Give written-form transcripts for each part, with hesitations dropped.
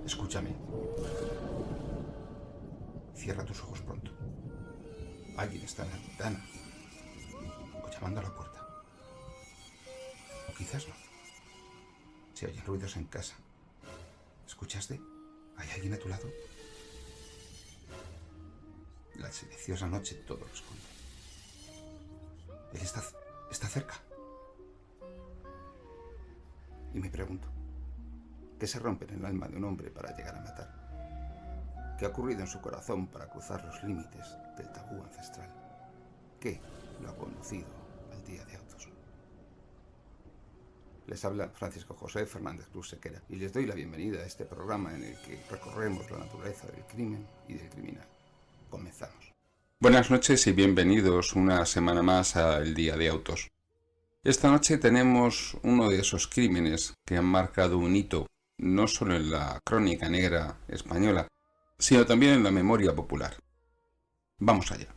Escúchame. Cierra tus ojos pronto. Alguien está en la ventana o llamando a la puerta. O quizás no. Se oyen ruidos en casa. ¿Escuchaste? ¿Hay alguien a tu lado? La silenciosa noche todo lo esconde. Él está cerca. Y me pregunto, ¿qué se rompe en el alma de un hombre para llegar a matar? ¿Qué ha ocurrido en su corazón para cruzar los límites del tabú ancestral? ¿Qué lo ha conducido al día de autos? Les habla Francisco José Fernández Cruz Sequera y les doy la bienvenida a este programa en el que recorremos la naturaleza del crimen y del criminal. Comenzamos. Buenas noches y bienvenidos una semana más a El Día de Autos. Esta noche tenemos uno de esos crímenes que han marcado un hito no solo en la crónica negra española, sino también en la memoria popular. Vamos allá.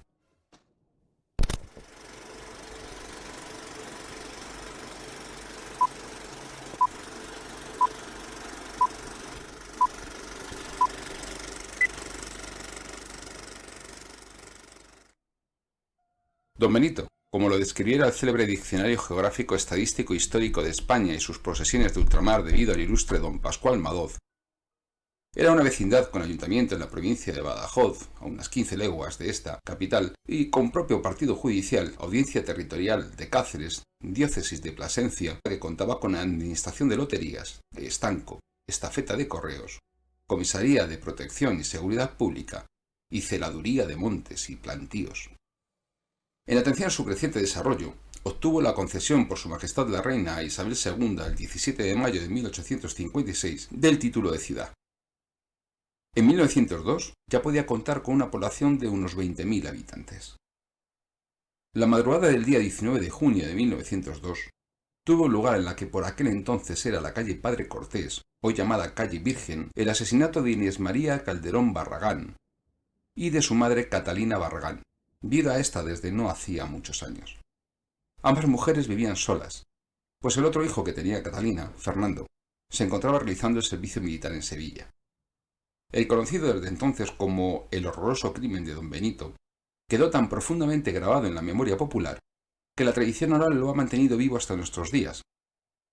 Don Benito, como lo describiera el célebre Diccionario Geográfico Estadístico Histórico de España y sus posesiones de ultramar debido al ilustre don Pascual Madoz, era una vecindad con ayuntamiento en la provincia de Badajoz, a unas 15 leguas de esta capital, y con propio partido judicial, audiencia territorial de Cáceres, diócesis de Plasencia, que contaba con administración de loterías, de estanco, estafeta de correos, comisaría de protección y seguridad pública, y celaduría de montes y plantíos. En atención a su creciente desarrollo, obtuvo la concesión por Su Majestad la Reina Isabel II el 17 de mayo de 1856 del título de ciudad. En 1902 ya podía contar con una población de unos 20.000 habitantes. La madrugada del día 19 de junio de 1902 tuvo lugar en la que por aquel entonces era la calle Padre Cortés, hoy llamada calle Virgen, el asesinato de Inés María Calderón Barragán y de su madre Catalina Barragán, viuda esta desde no hacía muchos años. Ambas mujeres vivían solas, pues el otro hijo que tenía Catalina, Fernando, se encontraba realizando el servicio militar en Sevilla. El conocido desde entonces como el horroroso crimen de Don Benito quedó tan profundamente grabado en la memoria popular que la tradición oral lo ha mantenido vivo hasta nuestros días.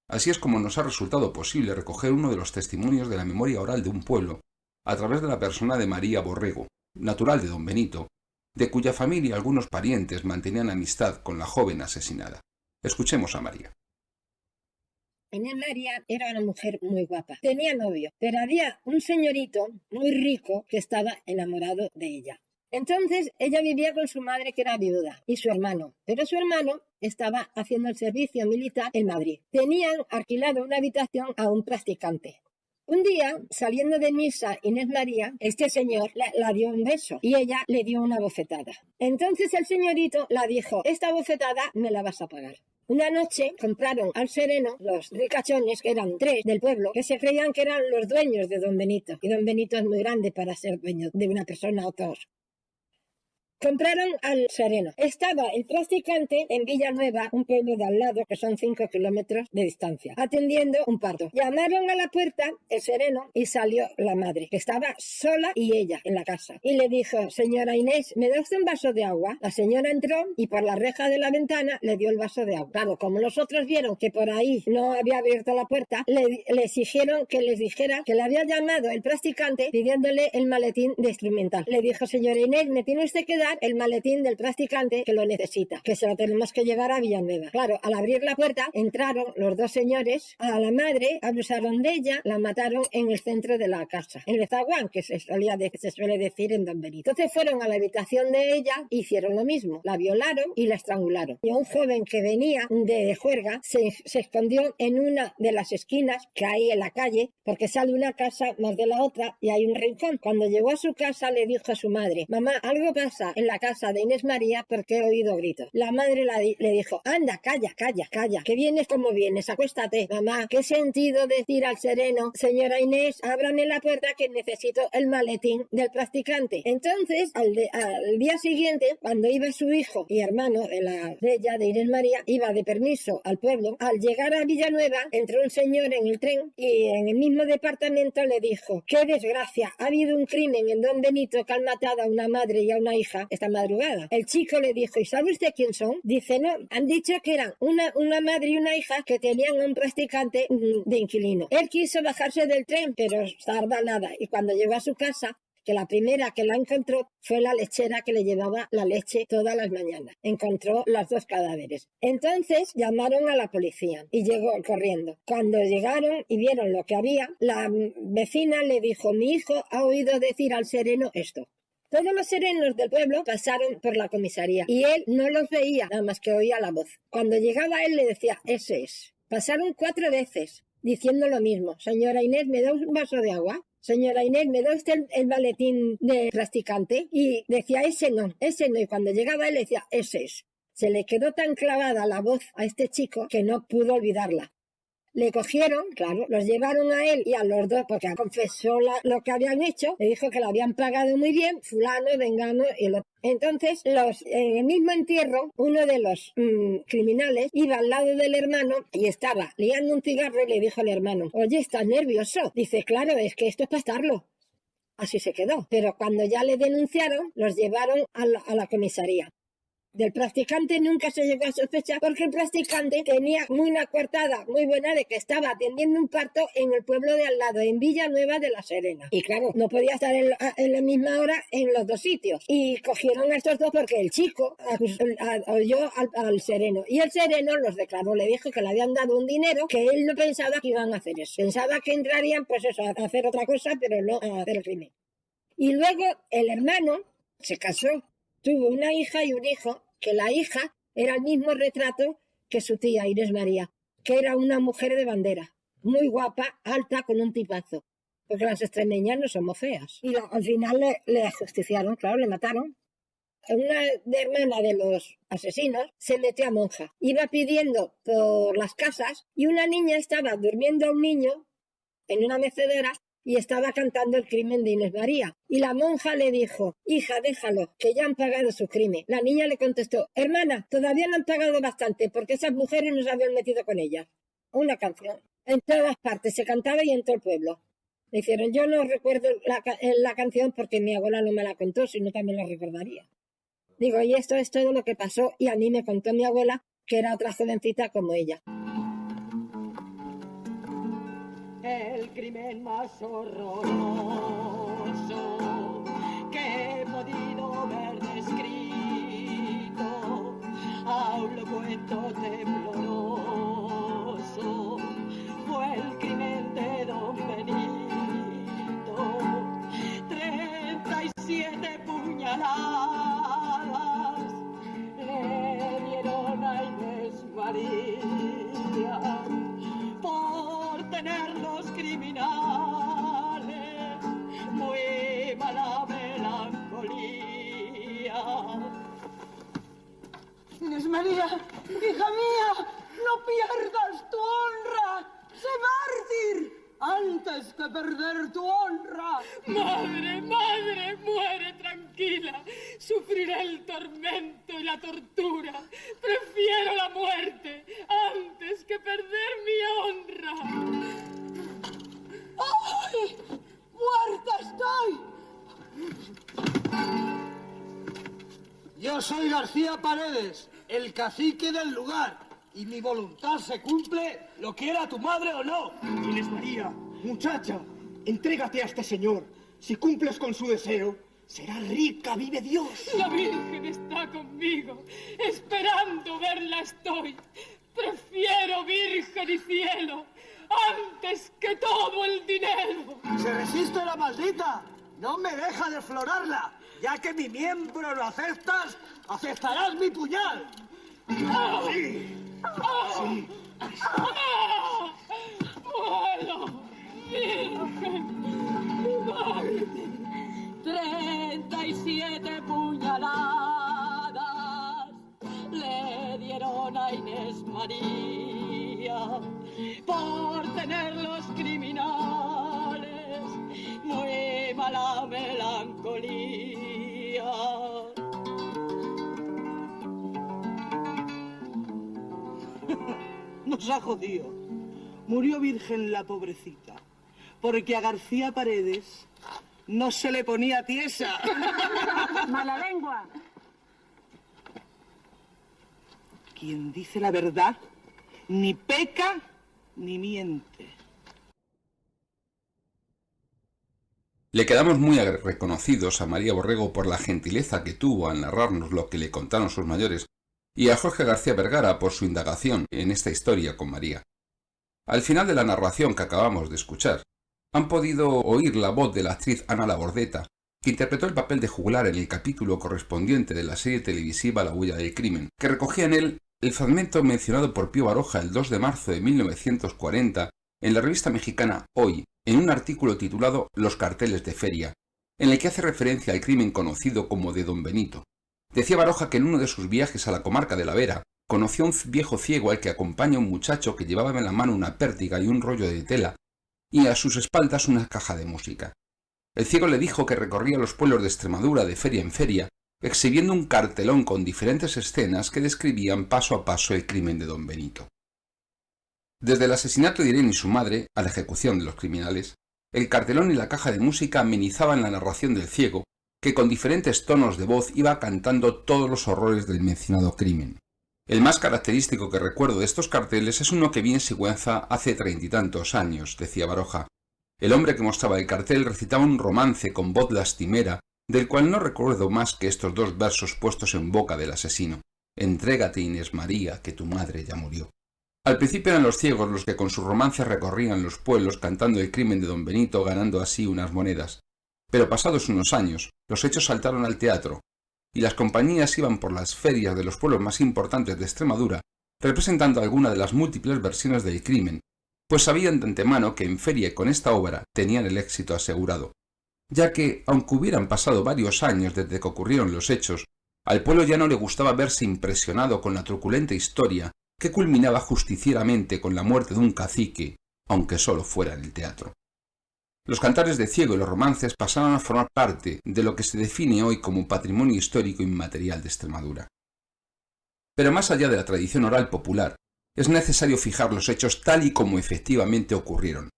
Así es como nos ha resultado posible recoger uno de los testimonios de la memoria oral de un pueblo a través de la persona de María Borrego, natural de Don Benito, de cuya familia algunos parientes mantenían amistad con la joven asesinada. Escuchemos a María. Inés María era una mujer muy guapa. Tenía novio, pero había un señorito muy rico que estaba enamorado de ella. Entonces ella vivía con su madre, que era viuda, y su hermano. Pero su hermano estaba haciendo el servicio militar en Madrid. Tenían alquilado una habitación a un practicante. Un día, saliendo de misa, Inés María, este señor la dio un beso y ella le dio una bofetada. Entonces el señorito la dijo: esta bofetada me la vas a pagar. Una noche compraron al sereno los ricachones, que eran 3 del pueblo, que se creían que eran los dueños de Don Benito. Y Don Benito es muy grande para ser dueño de una persona o dos. Compraron al sereno. Estaba el practicante en Villanueva, un pueblo de al lado, que son 5 kilómetros de distancia, atendiendo un parto. Llamaron a la puerta el sereno y salió la madre, que estaba sola y ella en la casa. Y le dijo: señora Inés, ¿me da usted un vaso de agua? La señora entró y por la reja de la ventana le dio el vaso de agua. Claro, como los otros vieron que por ahí no había abierto la puerta, le exigieron que les dijera que le había llamado el practicante pidiéndole el maletín de instrumental. Le dijo: señora Inés, me tiene usted que dar el maletín del practicante, que lo necesita, que se lo tenemos que llevar a Villanueva. Claro, al abrir la puerta entraron los dos señores, a la madre abusaron de ella, la mataron en el centro de la casa, en el zaguán, que se suele decir en Don Benito. Entonces fueron a la habitación de ella, hicieron lo mismo, la violaron y la estrangularon. Y un joven que venía de juerga se escondió en una de las esquinas que hay en la calle, porque sale una casa más de la otra y hay un rincón. Cuando llegó a su casa le dijo a su madre: mamá, algo pasa, en la casa de Inés María porque he oído gritos. La madre le dijo, anda, calla, que vienes como vienes, acuéstate. Mamá, ¿qué sentido decir al sereno, señora Inés, ábrame la puerta que necesito el maletín del practicante? Entonces, al día siguiente, cuando iba su hijo y hermano de ella, de Inés María, iba de permiso al pueblo, al llegar a Villanueva, entró un señor en el tren y en el mismo departamento le dijo, qué desgracia, ha habido un crimen en Don Benito que han matado a una madre y a una hija esta madrugada. El chico le dijo, ¿y sabe usted quién son? Dice, no, han dicho que eran una madre y una hija que tenían un practicante de inquilino. Él quiso bajarse del tren, pero tarda nada, y cuando llegó a su casa, que la primera que la encontró fue la lechera que le llevaba la leche todas las mañanas. Encontró los 2 cadáveres. Entonces llamaron a la policía y llegó corriendo. Cuando llegaron y vieron lo que había, la vecina le dijo, mi hijo ha oído decir al sereno esto. Todos los serenos del pueblo pasaron por la comisaría y él no los veía, nada más que oía la voz. Cuando llegaba él le decía, ese es. Pasaron 4 veces diciendo lo mismo. Señora Inés, ¿me da un vaso de agua? Señora Inés, ¿me da usted el maletín de practicante? Y decía, ese no. Y cuando llegaba él decía, ese es. Se le quedó tan clavada la voz a este chico que no pudo olvidarla. Le cogieron, claro, los llevaron a él y a los dos, porque confesó lo que habían hecho, le dijo que lo habían pagado muy bien, fulano, vengano y el otro. Entonces, en el mismo entierro, uno de los criminales iba al lado del hermano y estaba liando un cigarro y le dijo al hermano, oye, ¿estás nervioso? Dice, claro, es que esto es para estarlo. Así se quedó. Pero cuando ya le denunciaron, los llevaron a la comisaría. Del practicante nunca se llegó a sospechar porque el practicante tenía una coartada muy buena de que estaba atendiendo un parto en el pueblo de al lado, en Villanueva de la Serena. Y claro, no podía estar en la misma hora en los 2 sitios. Y cogieron a estos 2 porque el chico oyó al sereno. Y el sereno los declaró, le dijo que le habían dado un dinero que él no pensaba que iban a hacer eso. Pensaba que entrarían pues eso, a hacer otra cosa, pero no a hacer el crimen. Y luego el hermano se casó, tuvo una hija y un hijo, que la hija era el mismo retrato que su tía Inés María, que era una mujer de bandera, muy guapa, alta, con un tipazo, porque las extremeñas no somos feas. Y al final le ajusticiaron, claro, le mataron. Una hermana de los asesinos se metió a monja, iba pidiendo por las casas y una niña estaba durmiendo a un niño en una mecedora y estaba cantando el crimen de Inés María. Y la monja le dijo, hija, déjalo, que ya han pagado su crimen. La niña le contestó, hermana, todavía no han pagado bastante porque esas mujeres no se habían metido con ellas. Una canción. En todas partes se cantaba y en todo el pueblo. Le hicieron, yo no recuerdo la canción porque mi abuela no me la contó, si no también la recordaría. Digo, y esto es todo lo que pasó y a mí me contó mi abuela, que era otra jovencita como ella. El crimen más horroroso que he podido ver descrito, aún lo cuento tembloroso, fue el crimen de Don Benito. 37 puñaladas le dieron a Inés María por tener los criminales muy mala melancolía. Inés María, hija mía, no pierdas tu honra. Sé mártir antes que perder tu honra. Madre, madre, muere tranquila. Sufriré el tormento y la tortura. Prefiero la muerte antes que perder mi honra. ¡Ay! ¡Muerta estoy! Yo soy García Paredes, el cacique del lugar, y mi voluntad se cumple, lo quiera tu madre o no. Inés María, muchacha, entrégate a este señor. Si cumples con su deseo, será rica, vive Dios. La Virgen está conmigo, esperando verla estoy. Prefiero Virgen y cielo antes que todo el dinero. Se resiste la maldita, no me deja de florarla. Ya que mi miembro lo aceptas, aceptarás mi puñal. Sí. Sí. Bueno, Virgen, madre. 37 puñaladas María, por tener los criminales muy mala melancolía. Nos ha jodido. Murió virgen la pobrecita, porque a García Paredes no se le ponía tiesa. ¡Mala lengua! Quien dice la verdad ni peca ni miente. Le quedamos muy reconocidos a María Borrego por la gentileza que tuvo al narrarnos lo que le contaron sus mayores, y a Jorge García Vergara por su indagación en esta historia con María. Al final de la narración que acabamos de escuchar, han podido oír la voz de la actriz Ana Labordeta, que interpretó el papel de juglar en el capítulo correspondiente de la serie televisiva La huella del crimen, que recogía en él el fragmento mencionado por Pío Baroja el 2 de marzo de 1940 en la revista mexicana Hoy, en un artículo titulado Los carteles de feria, en el que hace referencia al crimen conocido como de Don Benito. Decía Baroja que en uno de sus viajes a la comarca de la Vera conoció a un viejo ciego al que acompaña un muchacho que llevaba en la mano una pértiga y un rollo de tela, y a sus espaldas una caja de música. El ciego le dijo que recorría los pueblos de Extremadura de feria en feria, exhibiendo un cartelón con diferentes escenas que describían paso a paso el crimen de Don Benito. Desde el asesinato de Irene y su madre a la ejecución de los criminales, el cartelón y la caja de música amenizaban la narración del ciego, que con diferentes tonos de voz iba cantando todos los horrores del mencionado crimen. El más característico que recuerdo de estos carteles es uno que vi en Sigüenza hace 30 y tantos años, decía Baroja. El hombre que mostraba el cartel recitaba un romance con voz lastimera, del cual no recuerdo más que estos dos versos puestos en boca del asesino. Entrégate, Inés María, que tu madre ya murió. Al principio eran los ciegos los que con sus romances recorrían los pueblos cantando el crimen de Don Benito, ganando así unas monedas. Pero pasados unos años, los hechos saltaron al teatro, y las compañías iban por las ferias de los pueblos más importantes de Extremadura, representando alguna de las múltiples versiones del crimen, pues sabían de antemano que en feria y con esta obra tenían el éxito asegurado, ya que, aunque hubieran pasado varios años desde que ocurrieron los hechos, al pueblo ya no le gustaba verse impresionado con la truculenta historia que culminaba justicieramente con la muerte de un cacique, aunque solo fuera en el teatro. Los cantares de ciego y los romances pasaron a formar parte de lo que se define hoy como patrimonio histórico inmaterial de Extremadura. Pero más allá de la tradición oral popular, es necesario fijar los hechos tal y como efectivamente ocurrieron.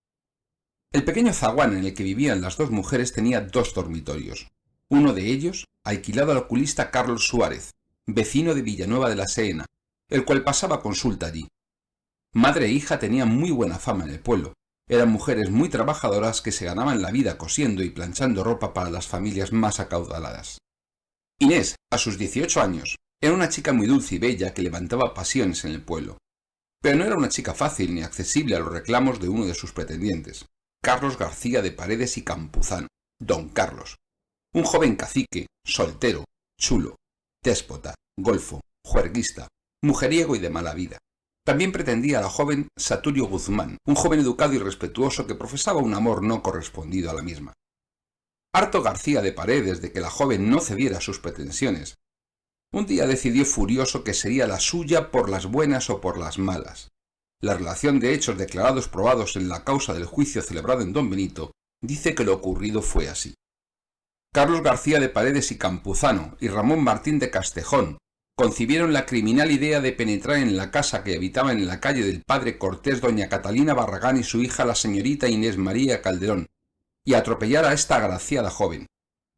El pequeño zaguán en el que vivían las dos mujeres tenía 2 dormitorios, uno de ellos alquilado al oculista Carlos Suárez, vecino de Villanueva de la Seena, el cual pasaba consulta allí. Madre e hija tenían muy buena fama en el pueblo. Eran mujeres muy trabajadoras que se ganaban la vida cosiendo y planchando ropa para las familias más acaudaladas. Inés, a sus 18 años, era una chica muy dulce y bella que levantaba pasiones en el pueblo. Pero no era una chica fácil ni accesible a los reclamos de uno de sus pretendientes, Carlos García de Paredes y Campuzano, Don Carlos, un joven cacique, soltero, chulo, déspota, golfo, juerguista, mujeriego y de mala vida. También pretendía a la joven Saturio Guzmán, un joven educado y respetuoso que profesaba un amor no correspondido a la misma. Harto García de Paredes de que la joven no cediera a sus pretensiones, un día decidió furioso que sería la suya por las buenas o por las malas. La relación de hechos declarados probados en la causa del juicio celebrado en Don Benito dice que lo ocurrido fue así. Carlos García de Paredes y Campuzano y Ramón Martín de Castejón concibieron la criminal idea de penetrar en la casa que habitaban en la calle del Padre Cortés doña Catalina Barragán y su hija la señorita Inés María Calderón, y atropellar a esta agraciada joven.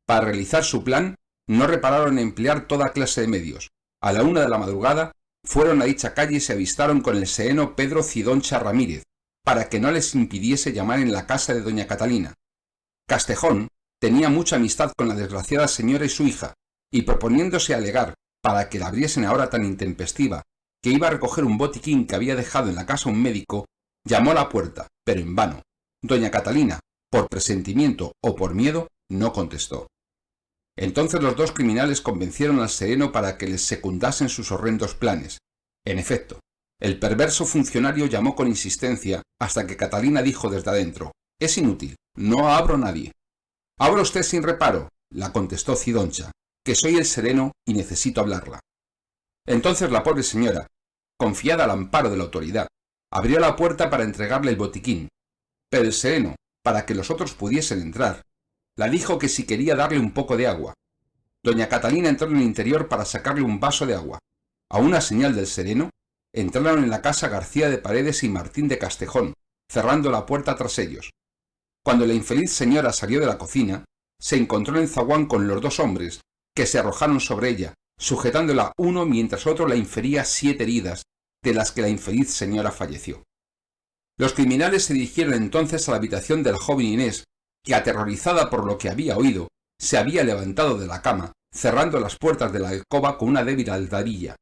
Para realizar su plan, no repararon en emplear toda clase de medios. A la 1 de la madrugada, fueron a dicha calle y se avistaron con el seeno Pedro Cidoncha Ramírez, para que no les impidiese llamar en la casa de doña Catalina. Castejón tenía mucha amistad con la desgraciada señora y su hija, y proponiéndose alegar para que la abriesen a hora tan intempestiva, que iba a recoger un botiquín que había dejado en la casa un médico, llamó a la puerta, pero en vano. Doña Catalina, por presentimiento o por miedo, no contestó. Entonces los dos criminales convencieron al sereno para que les secundasen sus horrendos planes. En efecto, el perverso funcionario llamó con insistencia hasta que Catalina dijo desde adentro: «Es inútil, no abro nadie». «Abra usted sin reparo», la contestó Cidoncha, «que soy el sereno y necesito hablarla». Entonces la pobre señora, confiada al amparo de la autoridad, abrió la puerta para entregarle el botiquín, pero el sereno, para que los otros pudiesen entrar, la dijo que si quería darle un poco de agua. Doña Catalina entró en el interior para sacarle un vaso de agua. A una señal del sereno, entraron en la casa García de Paredes y Martín de Castejón, cerrando la puerta tras ellos. Cuando la infeliz señora salió de la cocina, se encontró en el zaguán con los dos hombres, que se arrojaron sobre ella, sujetándola uno mientras otro la infería 7 heridas, de las que la infeliz señora falleció. Los criminales se dirigieron entonces a la habitación de la joven Inés, que, aterrorizada por lo que había oído, se había levantado de la cama, cerrando las puertas de la alcoba con una débil aldarilla.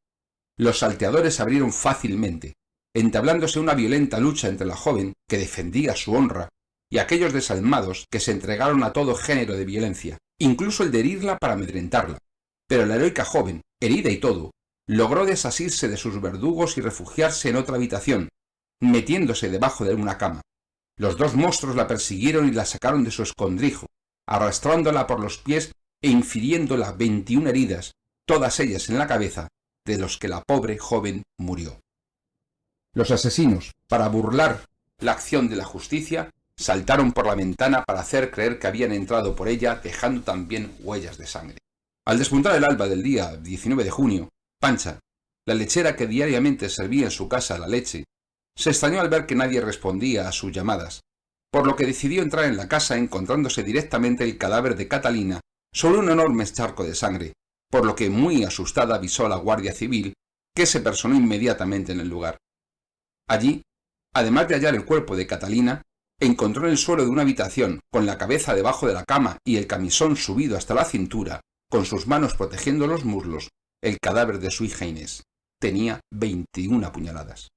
Los salteadores abrieron fácilmente, entablándose una violenta lucha entre la joven, que defendía su honra, y aquellos desalmados que se entregaron a todo género de violencia, incluso el de herirla para amedrentarla. Pero la heroica joven, herida y todo, logró desasirse de sus verdugos y refugiarse en otra habitación, metiéndose debajo de una cama. Los dos monstruos la persiguieron y la sacaron de su escondrijo, arrastrándola por los pies e infiriéndola 21 heridas, todas ellas en la cabeza, de los que la pobre joven murió. Los asesinos, para burlar la acción de la justicia, saltaron por la ventana para hacer creer que habían entrado por ella, dejando también huellas de sangre. Al despuntar el alba del día 19 de junio, Pancha, la lechera que diariamente servía en su casa la leche, se extrañó al ver que nadie respondía a sus llamadas, por lo que decidió entrar en la casa encontrándose directamente el cadáver de Catalina sobre un enorme charco de sangre, por lo que muy asustada avisó a la Guardia Civil, que se personó inmediatamente en el lugar. Allí, además de hallar el cuerpo de Catalina, encontró en el suelo de una habitación, con la cabeza debajo de la cama y el camisón subido hasta la cintura, con sus manos protegiendo los muslos, el cadáver de su hija Inés. Tenía 21 puñaladas.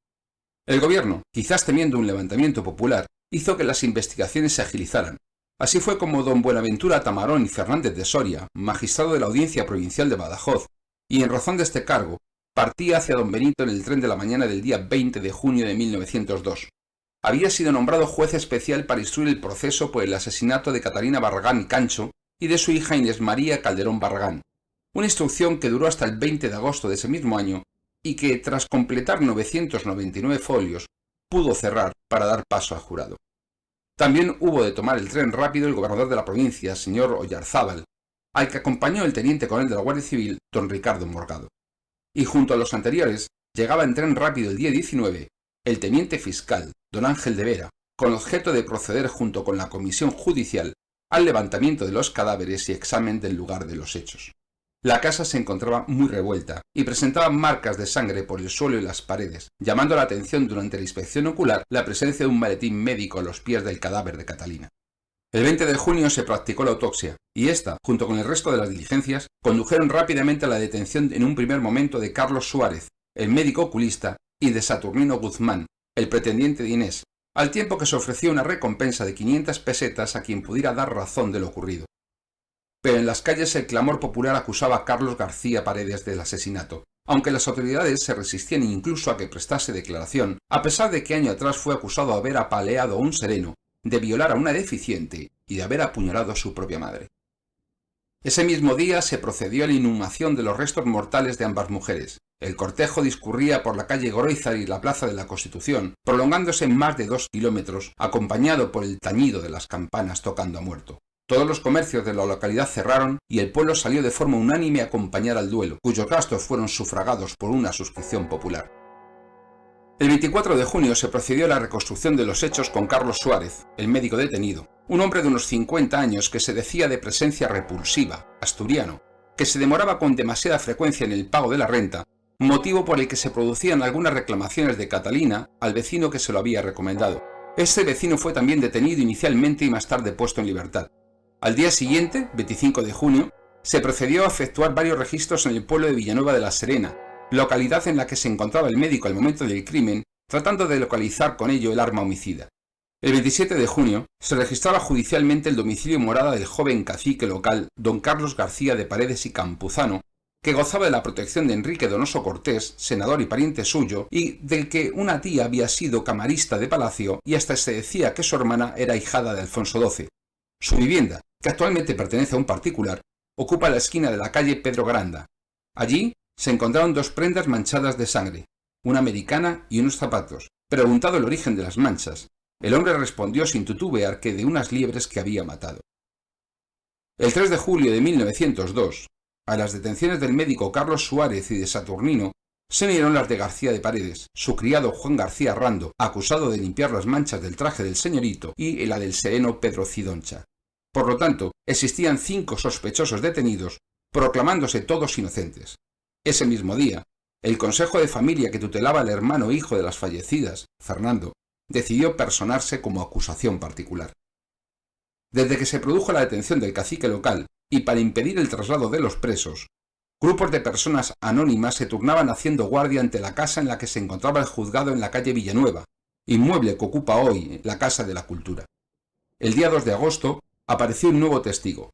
El gobierno, quizás temiendo un levantamiento popular, hizo que las investigaciones se agilizaran. Así fue como don Buenaventura Tamarón y Fernández de Soria, magistrado de la Audiencia Provincial de Badajoz, y en razón de este cargo, partía hacia don Benito en el tren de la mañana del día 20 de junio de 1902. Había sido nombrado juez especial para instruir el proceso por el asesinato de Catalina Barragán y Cancho y de su hija Inés María Calderón Barragán, una instrucción que duró hasta el 20 de agosto de ese mismo año y que, tras completar 999 folios, pudo cerrar para dar paso al jurado. También hubo de tomar el tren rápido el gobernador de la provincia, señor Oyarzábal, al que acompañó el teniente coronel de la Guardia Civil, don Ricardo Morgado. Y junto a los anteriores, llegaba en tren rápido el día 19 el teniente fiscal, don Ángel de Vera, con objeto de proceder junto con la comisión judicial al levantamiento de los cadáveres y examen del lugar de los hechos. La casa se encontraba muy revuelta y presentaba marcas de sangre por el suelo y las paredes, llamando la atención durante la inspección ocular la presencia de un maletín médico a los pies del cadáver de Catalina. El 20 de junio se practicó la autopsia, y ésta, junto con el resto de las diligencias, condujeron rápidamente a la detención en un primer momento de Carlos Suárez, el médico oculista, y de Saturnino Guzmán, el pretendiente de Inés, al tiempo que se ofreció una recompensa de 500 pesetas a quien pudiera dar razón de lo ocurrido. Pero en las calles el clamor popular acusaba a Carlos García Paredes del asesinato, aunque las autoridades se resistían incluso a que prestase declaración, a pesar de que año atrás fue acusado de haber apaleado a un sereno, de violar a una deficiente y de haber apuñalado a su propia madre. Ese mismo día se procedió a la inhumación de los restos mortales de ambas mujeres. El cortejo discurría por la calle Goroizar y la Plaza de la Constitución, prolongándose en más de 2 kilómetros, acompañado por el tañido de las campanas tocando a muerto. Todos los comercios de la localidad cerraron y el pueblo salió de forma unánime a acompañar al duelo, cuyos gastos fueron sufragados por una suscripción popular. El 24 de junio se procedió a la reconstrucción de los hechos con Carlos Suárez, el médico detenido, un hombre de unos 50 años que se decía de presencia repulsiva, asturiano, que se demoraba con demasiada frecuencia en el pago de la renta, motivo por el que se producían algunas reclamaciones de Catalina al vecino que se lo había recomendado. Este vecino fue también detenido inicialmente y más tarde puesto en libertad. Al día siguiente, 25 de junio, se procedió a efectuar varios registros en el pueblo de Villanueva de la Serena, localidad en la que se encontraba el médico al momento del crimen, tratando de localizar con ello el arma homicida. El 27 de junio se registraba judicialmente el domicilio y morada del joven cacique local, don Carlos García de Paredes y Campuzano, que gozaba de la protección de Enrique Donoso Cortés, senador y pariente suyo, y del que una tía había sido camarista de palacio y hasta se decía que su hermana era ahijada de Alfonso XII. Su vivienda, que actualmente pertenece a un particular, ocupa la esquina de la calle Pedro Granda. Allí se encontraron 2 prendas manchadas de sangre, una americana y unos zapatos. Preguntado el origen de las manchas, el hombre respondió sin titubear que de unas liebres que había matado. El 3 de julio de 1902, a las detenciones del médico Carlos Suárez y de Saturnino, se unieron las de García de Paredes, su criado Juan García Rando, acusado de limpiar las manchas del traje del señorito, y la del sereno Pedro Cidoncha. Por lo tanto, existían 5 sospechosos detenidos, proclamándose todos inocentes. Ese mismo día, el Consejo de Familia que tutelaba al hermano hijo de las fallecidas, Fernando, decidió personarse como acusación particular. Desde que se produjo la detención del cacique local, y para impedir el traslado de los presos, grupos de personas anónimas se turnaban haciendo guardia ante la casa en la que se encontraba el juzgado en la calle Villanueva, inmueble que ocupa hoy la Casa de la Cultura. El día 2 de agosto apareció un nuevo testigo,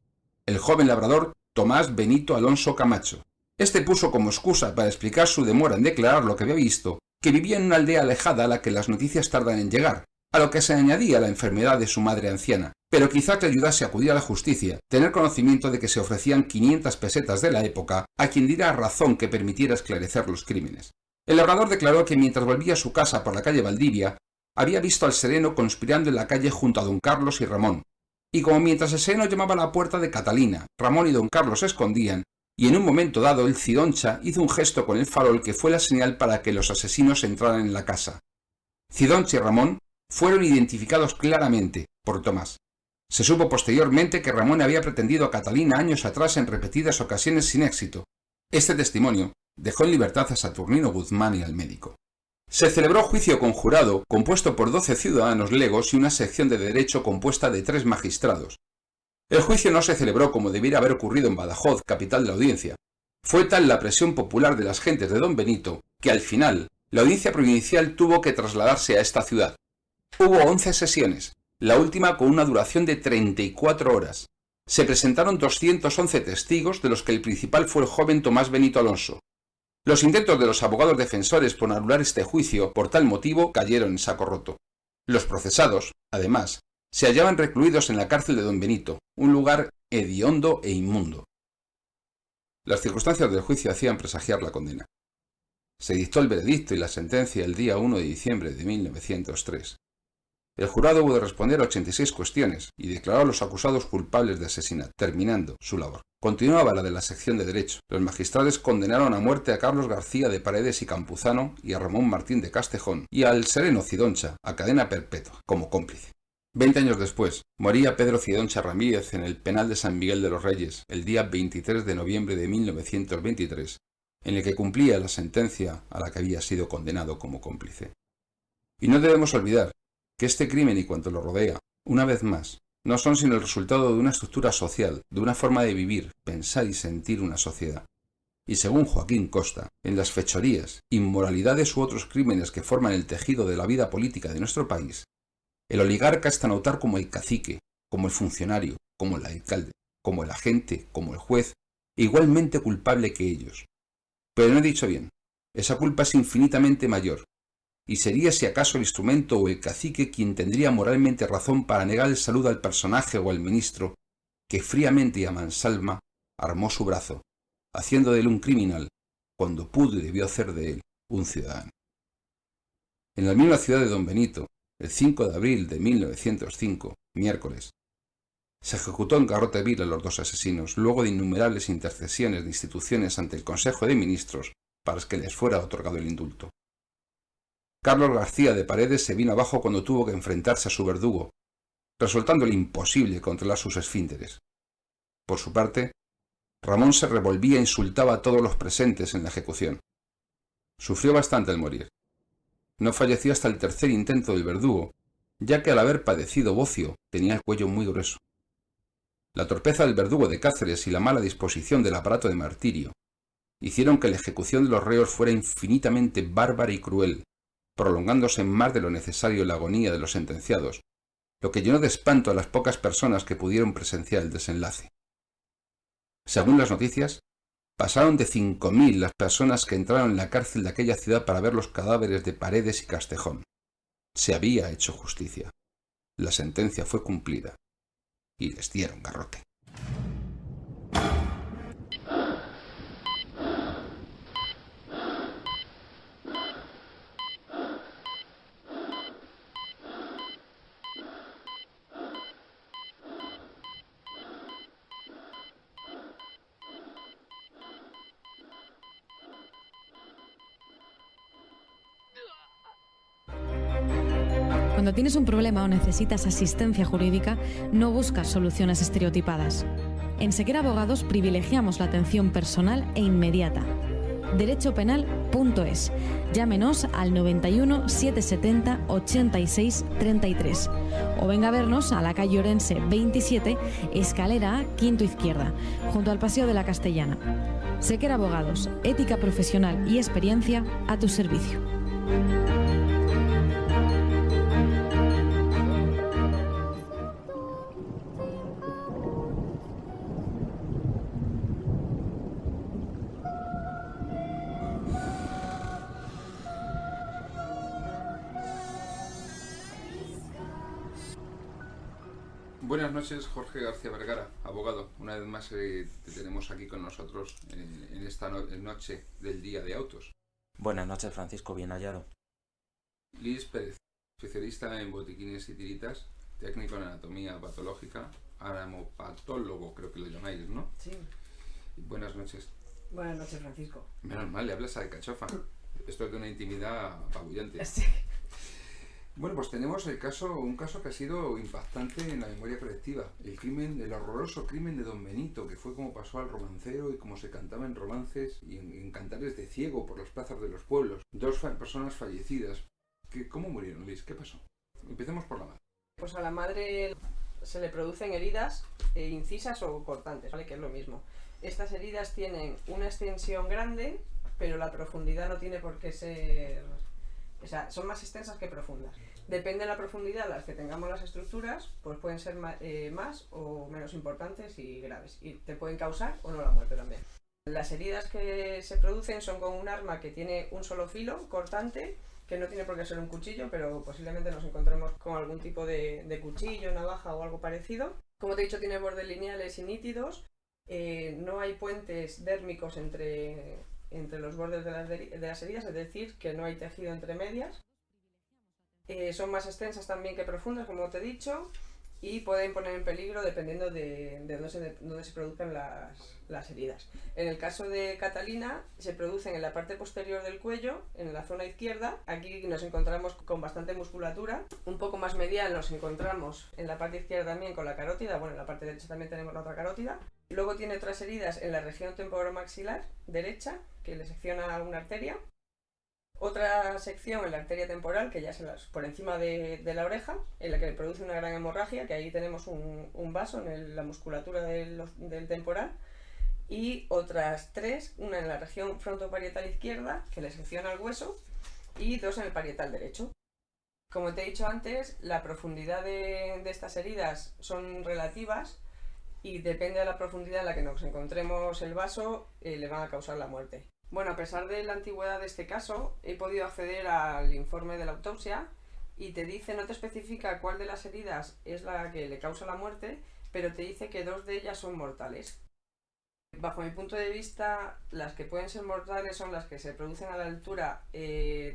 el joven labrador Tomás Benito Alonso Camacho. Este puso como excusa para explicar su demora en declarar lo que había visto, que vivía en una aldea alejada a la que las noticias tardan en llegar, a lo que se añadía la enfermedad de su madre anciana, pero quizá te ayudase a acudir a la justicia, tener conocimiento de que se ofrecían 500 pesetas de la época a quien diera razón que permitiera esclarecer los crímenes. El labrador declaró que mientras volvía a su casa por la calle Valdivia, había visto al sereno conspirando en la calle junto a don Carlos y Ramón, y como mientras el sereno llamaba a la puerta de Catalina, Ramón y don Carlos se escondían, y en un momento dado el Cidoncha hizo un gesto con el farol que fue la señal para que los asesinos entraran en la casa. Cidoncha y Ramón fueron identificados claramente por Tomás. Se supo posteriormente que Ramón había pretendido a Catalina años atrás en repetidas ocasiones sin éxito. Este testimonio dejó en libertad a Saturnino Guzmán y al médico. Se celebró juicio conjurado compuesto por 12 ciudadanos legos y una sección de derecho compuesta de 3 magistrados. El juicio no se celebró como debiera haber ocurrido en Badajoz, capital de la audiencia. Fue tal la presión popular de las gentes de don Benito que al final la audiencia provincial tuvo que trasladarse a esta ciudad. Hubo 11 sesiones, la última con una duración de 34 horas. Se presentaron 211 testigos, de los que el principal fue el joven Tomás Benito Alonso. Los intentos de los abogados defensores por anular este juicio por tal motivo cayeron en saco roto. Los procesados, además, se hallaban recluidos en la cárcel de don Benito, un lugar hediondo e inmundo. Las circunstancias del juicio hacían presagiar la condena. Se dictó el veredicto y la sentencia el día 1 de diciembre de 1903. El jurado hubo de responder a 86 cuestiones y declaró a los acusados culpables de asesinato, terminando su labor. Continuaba la de la sección de Derecho. Los magistrados condenaron a muerte a Carlos García de Paredes y Campuzano y a Ramón Martín de Castejón y al sereno Cidoncha a cadena perpetua como cómplice. 20 años después, moría Pedro Cidoncha Ramírez en el penal de San Miguel de los Reyes el día 23 de noviembre de 1923, en el que cumplía la sentencia a la que había sido condenado como cómplice. Y no debemos olvidar que este crimen y cuanto lo rodea, una vez más, no son sino el resultado de una estructura social, de una forma de vivir, pensar y sentir una sociedad. Y según Joaquín Costa, en las fechorías, inmoralidades u otros crímenes que forman el tejido de la vida política de nuestro país, el oligarca es tan autor como el cacique, como el funcionario, como el alcalde, como el agente, como el juez, e igualmente culpable que ellos. Pero no he dicho bien, esa culpa es infinitamente mayor, y sería si acaso el instrumento o el cacique quien tendría moralmente razón para negar el saludo al personaje o al ministro que fríamente y a mansalva armó su brazo, haciendo de él un criminal, cuando pudo y debió hacer de él un ciudadano. En la misma ciudad de don Benito, el 5 de abril de 1905, miércoles, se ejecutó en garrote vil a los 2 asesinos, luego de innumerables intercesiones de instituciones ante el Consejo de Ministros para que les fuera otorgado el indulto. Carlos García de Paredes se vino abajo cuando tuvo que enfrentarse a su verdugo, resultándole imposible controlar sus esfínteres. Por su parte, Ramón se revolvía e insultaba a todos los presentes en la ejecución. Sufrió bastante al morir. No falleció hasta el tercer intento del verdugo, ya que al haber padecido bocio tenía el cuello muy grueso. La torpeza del verdugo de Cáceres y la mala disposición del aparato de martirio hicieron que la ejecución de los reos fuera infinitamente bárbara y cruel, prolongándose más de lo necesario la agonía de los sentenciados, lo que llenó de espanto a las pocas personas que pudieron presenciar el desenlace. Según las noticias, pasaron de 5.000 las personas que entraron en la cárcel de aquella ciudad para ver los cadáveres de Paredes y Castejón. Se había hecho justicia. La sentencia fue cumplida y les dieron garrote. Cuando tienes un problema o necesitas asistencia jurídica, no buscas soluciones estereotipadas. En Sequera Abogados privilegiamos la atención personal e inmediata. derechopenal.es. Llámenos al 91 770 86 33 o venga a vernos a la calle Orense 27, escalera A, quinto izquierda, junto al Paseo de la Castellana. Sequera Abogados, ética profesional y experiencia a tu servicio. Buenas noches, Jorge García Vergara, abogado. Una vez más te tenemos aquí con nosotros en esta noche del Día de Autos. Buenas noches, Francisco, bien hallado. Liz Pérez, especialista en botiquines y tiritas, técnico en anatomía patológica, anamopatólogo, creo que lo llamáis, ¿no? Sí. Buenas noches. Buenas noches, Francisco. Menos mal, le hablas a cachofa. Esto es de una intimidad apabullante. Sí. Bueno, pues tenemos un caso que ha sido impactante en la memoria colectiva. El horroroso crimen de Don Benito, que fue como pasó al romancero y como se cantaba en romances y en cantares de ciego por las plazas de los pueblos. Dos personas fallecidas. ¿Cómo murieron, Liz? ¿Qué pasó? Empecemos por la madre. Pues a la madre se le producen heridas incisas o cortantes, ¿vale? Que es lo mismo. Estas heridas tienen una extensión grande, pero la profundidad no tiene por qué ser... O sea, son más extensas que profundas. Depende de la profundidad a las que tengamos las estructuras, pues pueden ser más o menos importantes y graves. Y te pueden causar o no la muerte también. Las heridas que se producen son con un arma que tiene un solo filo cortante, que no tiene por qué ser un cuchillo, pero posiblemente nos encontremos con algún tipo de cuchillo, navaja o algo parecido. Como te he dicho, tiene bordes lineales y nítidos. No hay puentes dérmicos entre los bordes de las heridas, es decir, que no hay tejido entre medias. Son más extensas también que profundas, como te he dicho, y pueden poner en peligro dependiendo de dónde se produzcan las heridas. En el caso de Catalina, se producen en la parte posterior del cuello, en la zona izquierda. Aquí nos encontramos con bastante musculatura. Un poco más medial nos encontramos en la parte izquierda también con la carótida. Bueno, en la parte derecha también tenemos la otra carótida. Luego tiene otras heridas en la región temporomaxilar derecha, que le secciona una arteria. Otra sección en la arteria temporal, que ya es por encima de la oreja, en la que produce una gran hemorragia, que ahí tenemos un vaso en la musculatura del temporal. Y otras tres, una en la región frontoparietal izquierda, que le secciona el hueso, y dos en el parietal derecho. Como te he dicho antes, la profundidad de estas heridas son relativas y depende de la profundidad en la que nos encontremos el vaso, le van a causar la muerte. Bueno, a pesar de la antigüedad de este caso, he podido acceder al informe de la autopsia y te dice, no te especifica cuál de las heridas es la que le causa la muerte, pero te dice que dos de ellas son mortales. Bajo mi punto de vista, las que pueden ser mortales son las que se producen a la altura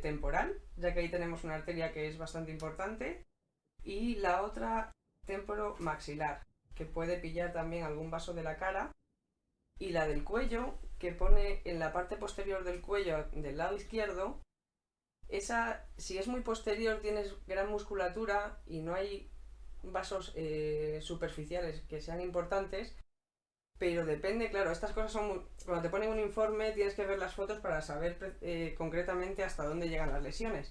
temporal, ya que ahí tenemos una arteria que es bastante importante, y la otra temporomaxilar, que puede pillar también algún vaso de la cara, y la del cuello, que pone en la parte posterior del cuello del lado izquierdo. Esa, si es muy posterior, tienes gran musculatura y no hay vasos superficiales que sean importantes, pero depende, claro, estas cosas son cuando te ponen un informe tienes que ver las fotos para saber concretamente hasta dónde llegan las lesiones.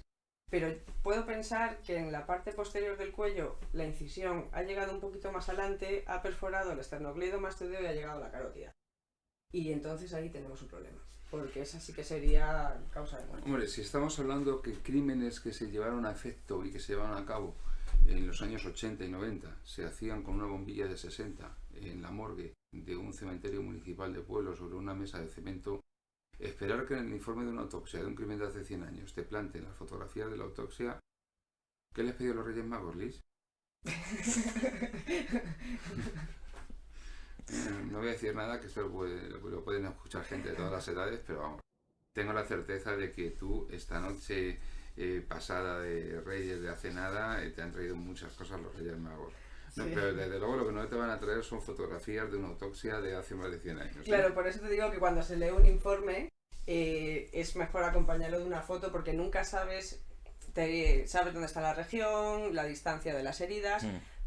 Pero puedo pensar que en la parte posterior del cuello la incisión ha llegado un poquito más adelante, ha perforado el esternocleidomastoideo y ha llegado a la carótida. Y entonces ahí tenemos un problema, porque esa sí que sería causa de muerte. Hombre, si estamos hablando que crímenes que se llevaron a efecto y que se llevaron a cabo en los años 80 y 90 se hacían con una bombilla de 60 en la morgue de un cementerio municipal de Pueblo sobre una mesa de cemento, esperar que en el informe de una autopsia de un crimen de hace 100 años te planteen las fotografías de la autopsia, ¿qué les pidió los Reyes Magos, Liz? No voy a decir nada, que esto lo pueden escuchar gente de todas las edades, pero vamos, tengo la certeza de que tú esta noche pasada de Reyes de hace nada te han traído muchas cosas los Reyes Magos. No, sí. Pero desde luego lo que no te van a traer son fotografías de una autopsia de hace más de 100 años. Claro, por eso te digo que cuando se lee un informe es mejor acompañarlo de una foto, porque nunca sabes sabes dónde está la región, la distancia de las heridas,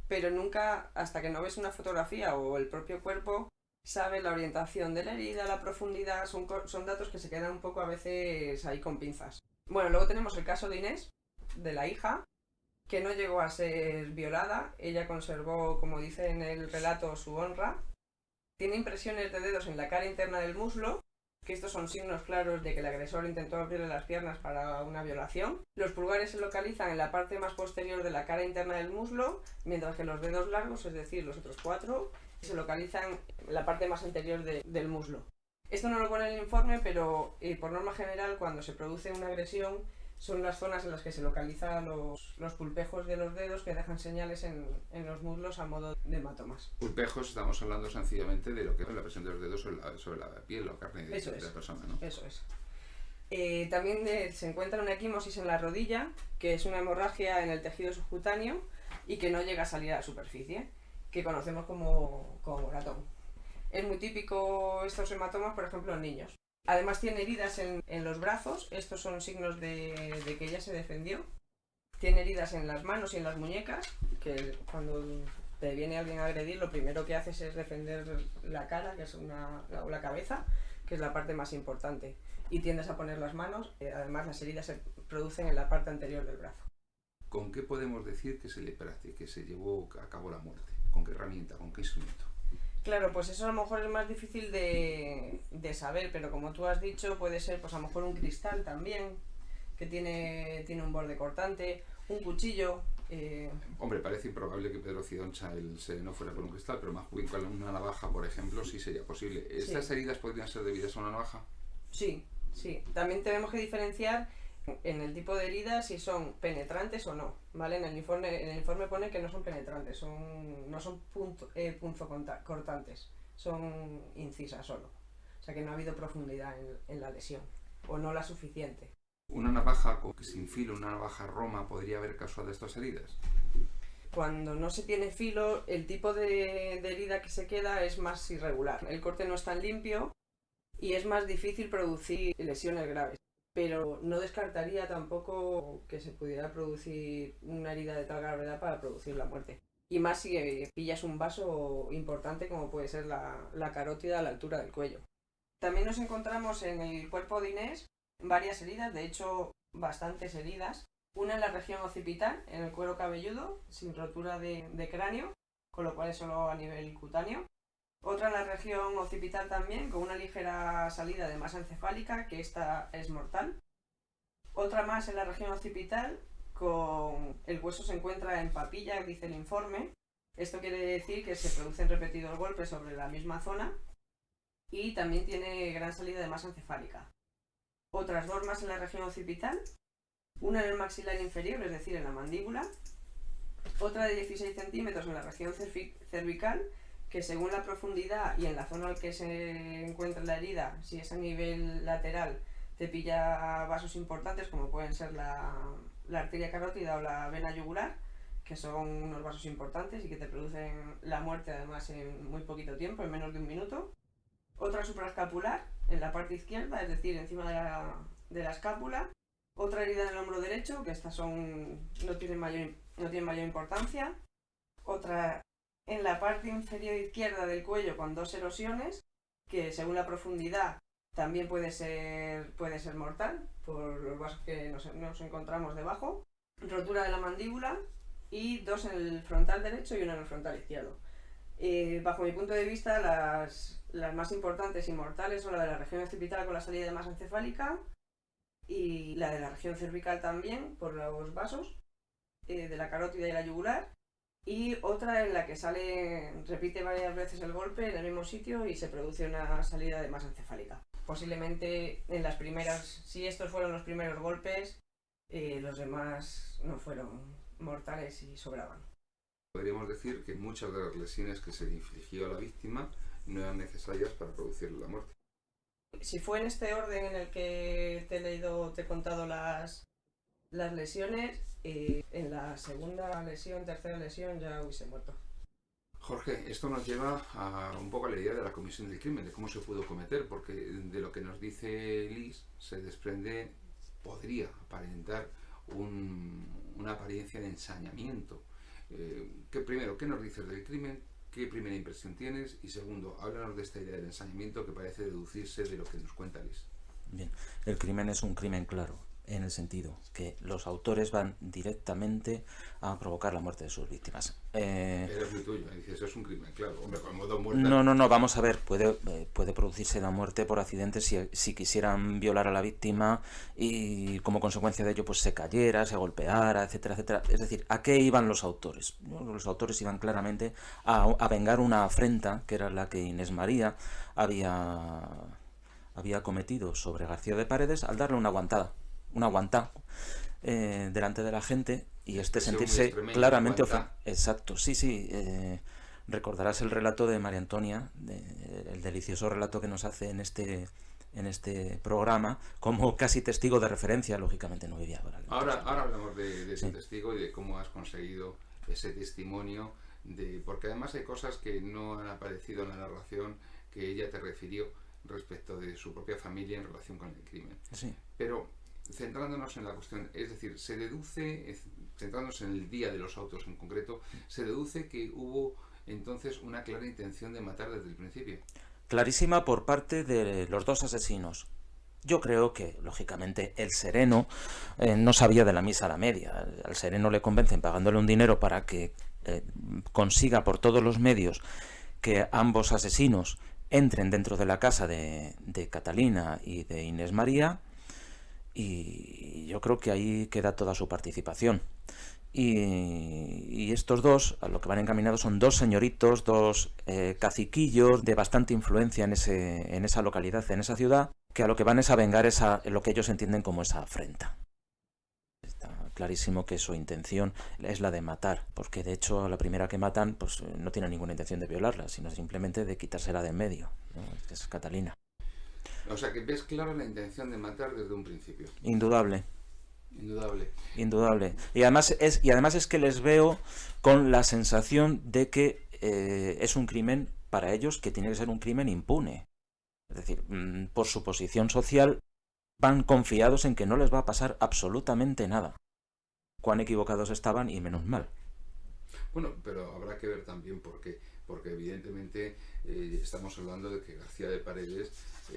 pero nunca, hasta que no ves una fotografía o el propio cuerpo, sabes la orientación de la herida, la profundidad, son datos que se quedan un poco a veces ahí con pinzas. Bueno, luego tenemos el caso de Inés, de la hija, que no llegó a ser violada. Ella conservó, como dice en el relato, su honra. Tiene impresiones de dedos en la cara interna del muslo, que estos son signos claros de que el agresor intentó abrirle las piernas para una violación. Los pulgares se localizan en la parte más posterior de la cara interna del muslo, mientras que los dedos largos, es decir, los otros 4, se localizan en la parte más anterior del muslo. Esto no lo pone en el informe, pero por norma general, cuando se produce una agresión, son las zonas en las que se localizan los pulpejos de los dedos que dejan señales en los muslos a modo de hematomas. Pulpejos, estamos hablando sencillamente de lo que es la presión de los dedos sobre la piel o carne de la persona, ¿no? Eso es. También se encuentra una equimosis en la rodilla, que es una hemorragia en el tejido subcutáneo y que no llega a salir a la superficie, que conocemos como moratón. Es muy típico estos hematomas, por ejemplo, en niños. Además tiene heridas en los brazos, estos son signos de que ella se defendió. Tiene heridas en las manos y en las muñecas, que cuando te viene alguien a agredir lo primero que haces es defender la cara, que es la cabeza, que es la parte más importante. Y tiendes a poner las manos, además las heridas se producen en la parte anterior del brazo. ¿Con qué podemos decir que se llevó a cabo la muerte? ¿Con qué herramienta? ¿Con qué instrumento? Claro, pues eso a lo mejor es más difícil de saber, pero como tú has dicho, puede ser pues a lo mejor un cristal también, que tiene un borde cortante, un cuchillo. Hombre, parece improbable que Pedro Cidoncha el sereno fuera con un cristal, pero más bien con una navaja, por ejemplo, sí sería posible. ¿Estas heridas podrían ser debidas a una navaja? Sí, sí. También tenemos que diferenciar en el tipo de heridas si son penetrantes o no, ¿vale? En el informe pone que no son penetrantes, no son punzocortantes, son incisas solo. O sea que no ha habido profundidad en la lesión, o no la suficiente. ¿Una navaja sin filo, una navaja roma, podría haber causado estas heridas? Cuando no se tiene filo, el tipo de herida que se queda es más irregular. El corte no es tan limpio y es más difícil producir lesiones graves. Pero no descartaría tampoco que se pudiera producir una herida de tal gravedad para producir la muerte. Y más si pillas un vaso importante como puede ser la carótida a la altura del cuello. También nos encontramos en el cuerpo de Inés varias heridas, de hecho bastantes heridas. Una en la región occipital, en el cuero cabelludo, sin rotura de cráneo, con lo cual es solo a nivel cutáneo. Otra en la región occipital también, con una ligera salida de masa encefálica, que esta es mortal. Otra más en la región occipital, con el hueso se encuentra en papilla, dice el informe. Esto quiere decir que se producen repetidos golpes sobre la misma zona y también tiene gran salida de masa encefálica. Otras dos más en la región occipital, una en el maxilar inferior, es decir, en la mandíbula. Otra de 16 centímetros en la región cervical, que según la profundidad y en la zona en la que se encuentra la herida, si es a nivel lateral, te pilla vasos importantes como pueden ser la arteria carótida o la vena yugular, que son unos vasos importantes y que te producen la muerte además en muy poquito tiempo, en menos de un minuto. Otra supraescapular en la parte izquierda, es decir, encima de la escápula. Otra herida en el hombro derecho, que estas no tienen mayor importancia. Otra en la parte inferior izquierda del cuello con dos erosiones, que según la profundidad también puede ser mortal por los vasos que nos encontramos debajo. Rotura de la mandíbula y dos en el frontal derecho y una en el frontal izquierdo. Bajo mi punto de vista, las más importantes y mortales son la de la región occipital con la salida de masa encefálica y la de la región cervical también por los vasos de la carótida y la yugular. Y otra en la que repite varias veces el golpe en el mismo sitio y se produce una salida de masa encefálica. Posiblemente en las primeras, si estos fueron los primeros golpes, los demás no fueron mortales y sobraban. Podríamos decir que muchas de las lesiones que se le infligió a la víctima no eran necesarias para producir la muerte. Si fue en este orden en el que te he contado las lesiones, en la segunda lesión, tercera lesión ya hubiese muerto. Jorge, esto nos lleva a un poco a la idea de la comisión del crimen, de cómo se pudo cometer, porque de lo que nos dice Liz se desprende, podría aparentar una apariencia de ensañamiento. Primero, ¿qué nos dices del crimen? ¿Qué primera impresión tienes? Y segundo, háblanos de esta idea del ensañamiento que parece deducirse de lo que nos cuenta Liz. Bien, el crimen es un crimen claro, en el sentido que los autores van directamente a provocar la muerte de sus víctimas. Eres muy tuyo, dices, eso es un crimen, claro. Hombre, como dos muertes... No, vamos a ver, puede producirse la muerte por accidente si quisieran violar a la víctima y como consecuencia de ello pues se cayera, se golpeara, etcétera, etcétera. Es decir, ¿a qué iban los autores? Los autores iban claramente a vengar una afrenta, que era la que Inés María había cometido sobre García de Paredes al darle una aguantada delante de la gente y sentirse claramente ofendido. Exacto, sí. Recordarás el relato de María Antonia, el delicioso relato que nos hace en este programa, como casi testigo de referencia, lógicamente no vivía ahora hablamos de ese testigo y de cómo has conseguido ese testimonio, porque además hay cosas que no han aparecido en la narración que ella te refirió respecto de su propia familia en relación con el crimen. Sí. Pero centrándonos en la cuestión, es decir, se deduce, centrándonos en el día de los autos en concreto, se deduce que hubo entonces una clara intención de matar desde el principio. Clarísima por parte de los dos asesinos. Yo creo que, lógicamente, el sereno no sabía de la misa a la media. Al sereno le convencen pagándole un dinero para que consiga por todos los medios que ambos asesinos entren dentro de la casa de Catalina y de Inés María, y yo creo que ahí queda toda su participación. Y estos dos, a lo que van encaminados son dos señoritos, dos caciquillos de bastante influencia en esa localidad, en esa ciudad, que a lo que van es a vengar lo que ellos entienden como esa afrenta. Está clarísimo que su intención es la de matar, porque de hecho la primera que matan pues no tiene ninguna intención de violarla, sino simplemente de quitársela de en medio, ¿no? Que es Catalina. O sea que ves claro la intención de matar desde un principio. Indudable. Y además es que les veo con la sensación de que es un crimen para ellos que tiene que ser un crimen impune. Es decir, por su posición social van confiados en que no les va a pasar absolutamente nada. Cuán equivocados estaban y menos mal. Bueno, pero habrá que ver también por qué. Porque evidentemente estamos hablando de que García de Paredes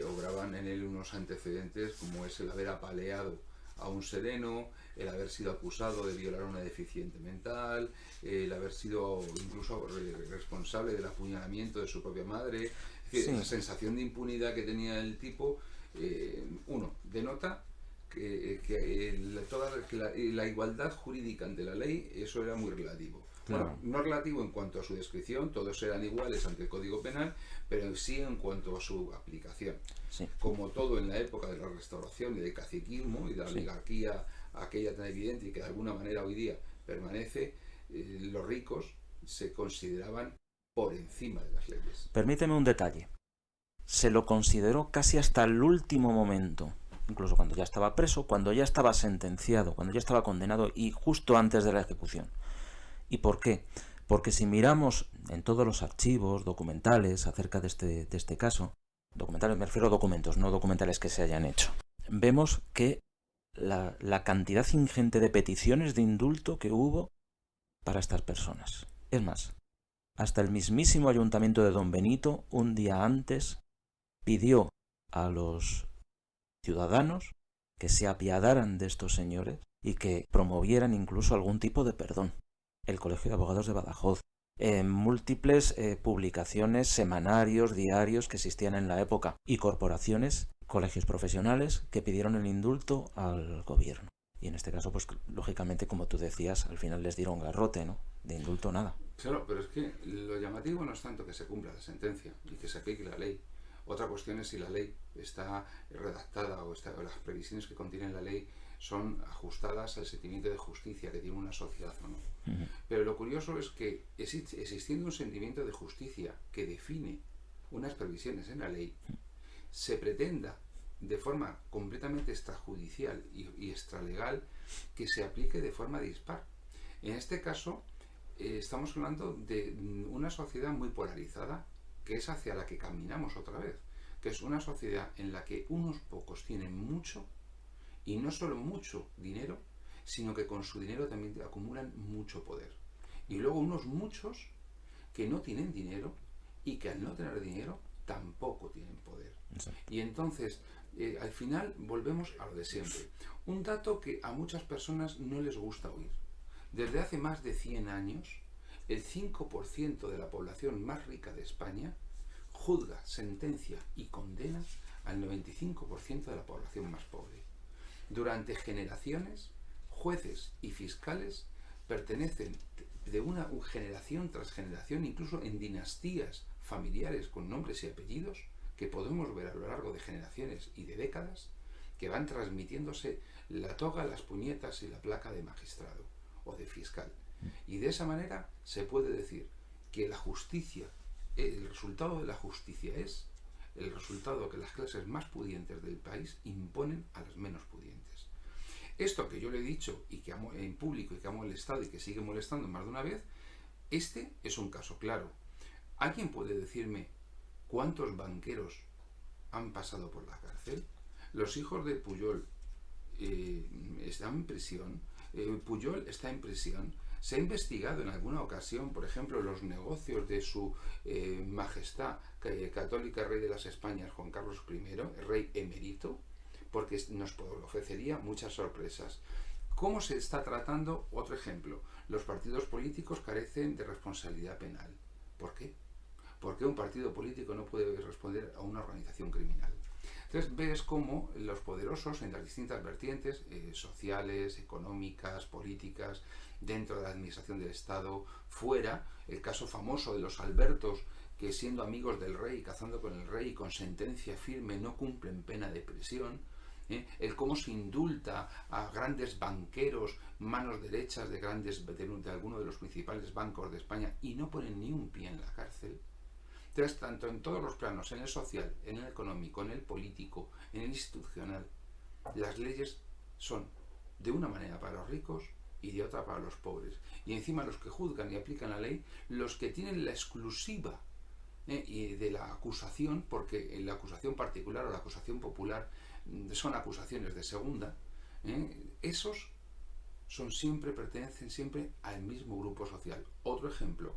obraban en él unos antecedentes como es el haber apaleado a un sereno, el haber sido acusado de violar a una deficiente mental, el haber sido incluso responsable del apuñalamiento de su propia madre. Es decir, esa sensación de impunidad que tenía el tipo, denota que la igualdad jurídica ante la ley, eso era muy relativo. Bueno, no relativo en cuanto a su descripción, todos eran iguales ante el Código Penal, pero sí en cuanto a su aplicación. Sí. Como todo en la época de la Restauración y del caciquismo y de la oligarquía, aquella tan evidente y que de alguna manera hoy día permanece, los ricos se consideraban por encima de las leyes. Permíteme un detalle. Se lo consideró casi hasta el último momento, incluso cuando ya estaba preso, cuando ya estaba sentenciado, cuando ya estaba condenado y justo antes de la ejecución. ¿Y por qué? Porque si miramos en todos los archivos documentales acerca de este caso, documentales, me refiero a documentos, no documentales que se hayan hecho, vemos que la cantidad ingente de peticiones de indulto que hubo para estas personas. Es más, hasta el mismísimo ayuntamiento de Don Benito, un día antes, pidió a los ciudadanos que se apiadaran de estos señores y que promovieran incluso algún tipo de perdón. El Colegio de Abogados de Badajoz, múltiples publicaciones, semanarios, diarios que existían en la época y corporaciones, colegios profesionales que pidieron el indulto al gobierno. Y en este caso, pues lógicamente, como tú decías, al final les dieron garrote, ¿no? De indulto nada. Claro, pero es que lo llamativo no es tanto que se cumpla la sentencia y que se aplique la ley. Otra cuestión es si la ley está redactada o las previsiones que contiene la ley son ajustadas al sentimiento de justicia que tiene una sociedad o no. Pero lo curioso es que existiendo un sentimiento de justicia que define unas previsiones en la ley, se pretenda de forma completamente extrajudicial y extralegal que se aplique de forma dispar. En este caso estamos hablando de una sociedad muy polarizada, que es hacia la que caminamos otra vez, que es una sociedad en la que unos pocos tienen mucho, y no solo mucho dinero, sino que con su dinero también acumulan mucho poder. Y luego unos muchos que no tienen dinero y que al no tener dinero tampoco tienen poder. Exacto. Y entonces, al final volvemos a lo de siempre. Un dato que a muchas personas no les gusta oír. Desde hace más de 100 años, el 5% de la población más rica de España juzga, sentencia y condena al 95% de la población más pobre. Durante generaciones, jueces y fiscales pertenecen de una generación tras generación, incluso en dinastías familiares con nombres y apellidos, que podemos ver a lo largo de generaciones y de décadas, que van transmitiéndose la toga, las puñetas y la placa de magistrado o de fiscal. Y de esa manera se puede decir que la justicia, el resultado de la justicia es el resultado que las clases más pudientes del país imponen a las menos pudientes. Esto que yo le he dicho y que amo en público y que ha molestado y que sigue molestando más de una vez, este es un caso claro. ¿Alguien puede decirme cuántos banqueros han pasado por la cárcel? Los hijos de Pujol están en prisión. Pujol está en prisión. Se ha investigado en alguna ocasión, por ejemplo, los negocios de su majestad católica rey de las Españas, Juan Carlos I, rey emérito, porque nos ofrecería muchas sorpresas. ¿Cómo se está tratando? Otro ejemplo, los partidos políticos carecen de responsabilidad penal. ¿Por qué? ¿Por qué un partido político no puede responder a una organización criminal? Entonces ves cómo los poderosos en las distintas vertientes sociales, económicas, políticas, dentro de la administración del Estado, fuera, el caso famoso de los Albertos, que siendo amigos del rey, cazando con el rey, con sentencia firme, no cumplen pena de prisión, el cómo se indulta a grandes banqueros, manos derechas de alguno de los principales bancos de España, y no ponen ni un pie en la cárcel. Entonces, tanto en todos los planos, en el social, en el económico, en el político, en el institucional, las leyes son de una manera para los ricos y de otra para los pobres. Y encima los que juzgan y aplican la ley, los que tienen la exclusiva y de la acusación, porque en la acusación particular o la acusación popular son acusaciones de segunda, esos pertenecen siempre al mismo grupo social. Otro ejemplo,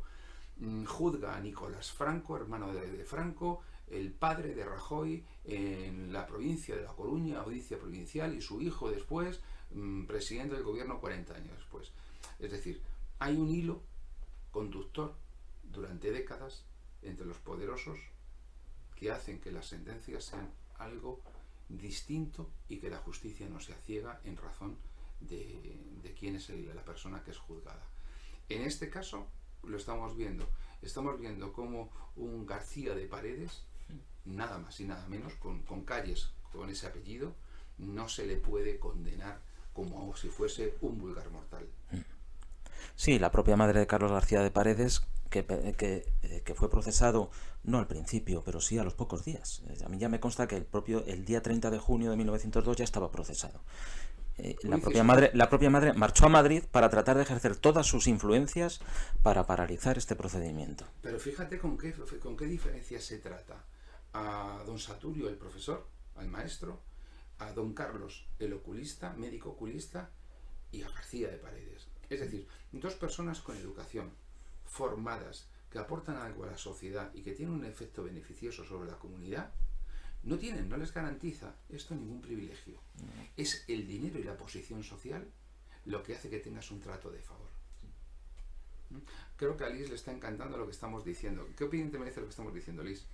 juzga a Nicolás Franco, hermano de Franco, el padre de Rajoy, en la provincia de La Coruña, audiencia provincial, y su hijo después, presidente del gobierno 40 años después. Es decir, hay un hilo conductor durante décadas entre los poderosos que hacen que las sentencias sean algo distinto y que la justicia no sea ciega en razón de quién es la persona que es juzgada. En este caso lo estamos viendo como un García de Paredes, nada más y nada menos, con calles con ese apellido, no se le puede condenar como si fuese un vulgar mortal. Sí, la propia madre de Carlos García de Paredes, que fue procesado, no al principio, pero sí a los pocos días. A mí ya me consta que el día 30 de junio de 1902 ya estaba procesado. La propia madre marchó a Madrid para tratar de ejercer todas sus influencias para paralizar este procedimiento. Pero fíjate con qué diferencia se trata. A don Saturio, el profesor, al maestro, a don Carlos, el oculista, médico oculista, y a García de Paredes. Es decir, dos personas con educación, formadas, que aportan algo a la sociedad y que tienen un efecto beneficioso sobre la comunidad, no les garantiza esto ningún privilegio. Es el dinero y la posición social lo que hace que tengas un trato de favor. Creo que a Liz le está encantando lo que estamos diciendo. ¿Qué opinión te merece lo que estamos diciendo, Liz?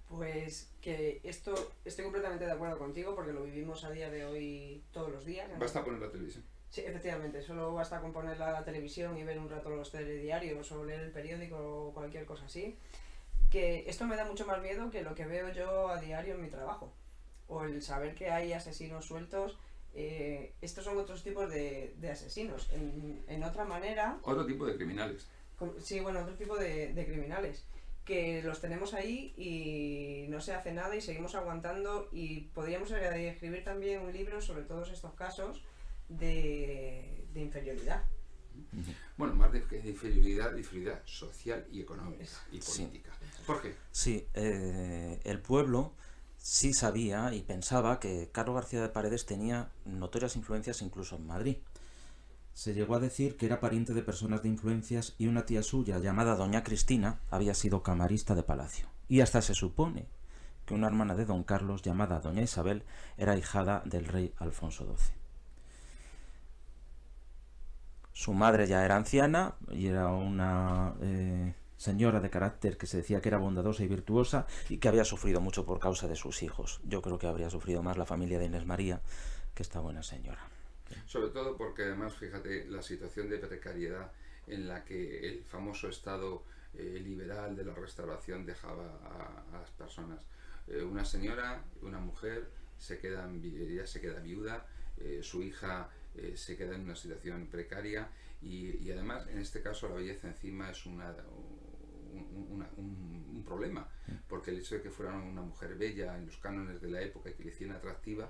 Pues que esto estoy completamente de acuerdo contigo, porque lo vivimos a día de hoy todos los días. Basta poner la televisión. Sí, efectivamente, solo basta con poner la televisión y ver un rato los telediarios o leer el periódico o cualquier cosa así. Que esto me da mucho más miedo que lo que veo yo a diario en mi trabajo, o el saber que hay asesinos sueltos. Estos son otros tipos de asesinos, en otra manera. Otro tipo de criminales. Sí, bueno, otro tipo de criminales, que los tenemos ahí y no se hace nada y seguimos aguantando, y podríamos escribir también un libro sobre todos estos casos de inferioridad. Bueno, más de inferioridad social y económica y política. Sí. ¿Por qué? Sí, el pueblo sí sabía y pensaba que Carlos García de Paredes tenía notorias influencias incluso en Madrid. se llegó a decir que era pariente de personas de influencias y una tía suya llamada Doña Cristina había sido camarista de palacio. Y hasta se supone que una hermana de don Carlos llamada Doña Isabel era hijada del rey Alfonso XII. Su madre ya era anciana y era una señora de carácter que se decía que era bondadosa y virtuosa y que había sufrido mucho por causa de sus hijos. Yo creo que habría sufrido más la familia de Inés María que esta buena señora. Sobre todo porque además, fíjate, la situación de precariedad en la que el famoso Estado liberal de la Restauración dejaba a las personas. Una señora, una mujer, ella se queda viuda, su hija se queda en una situación precaria y además en este caso la belleza encima es un problema, porque el hecho de que fuera una mujer bella en los cánones de la época y que le hicieran atractiva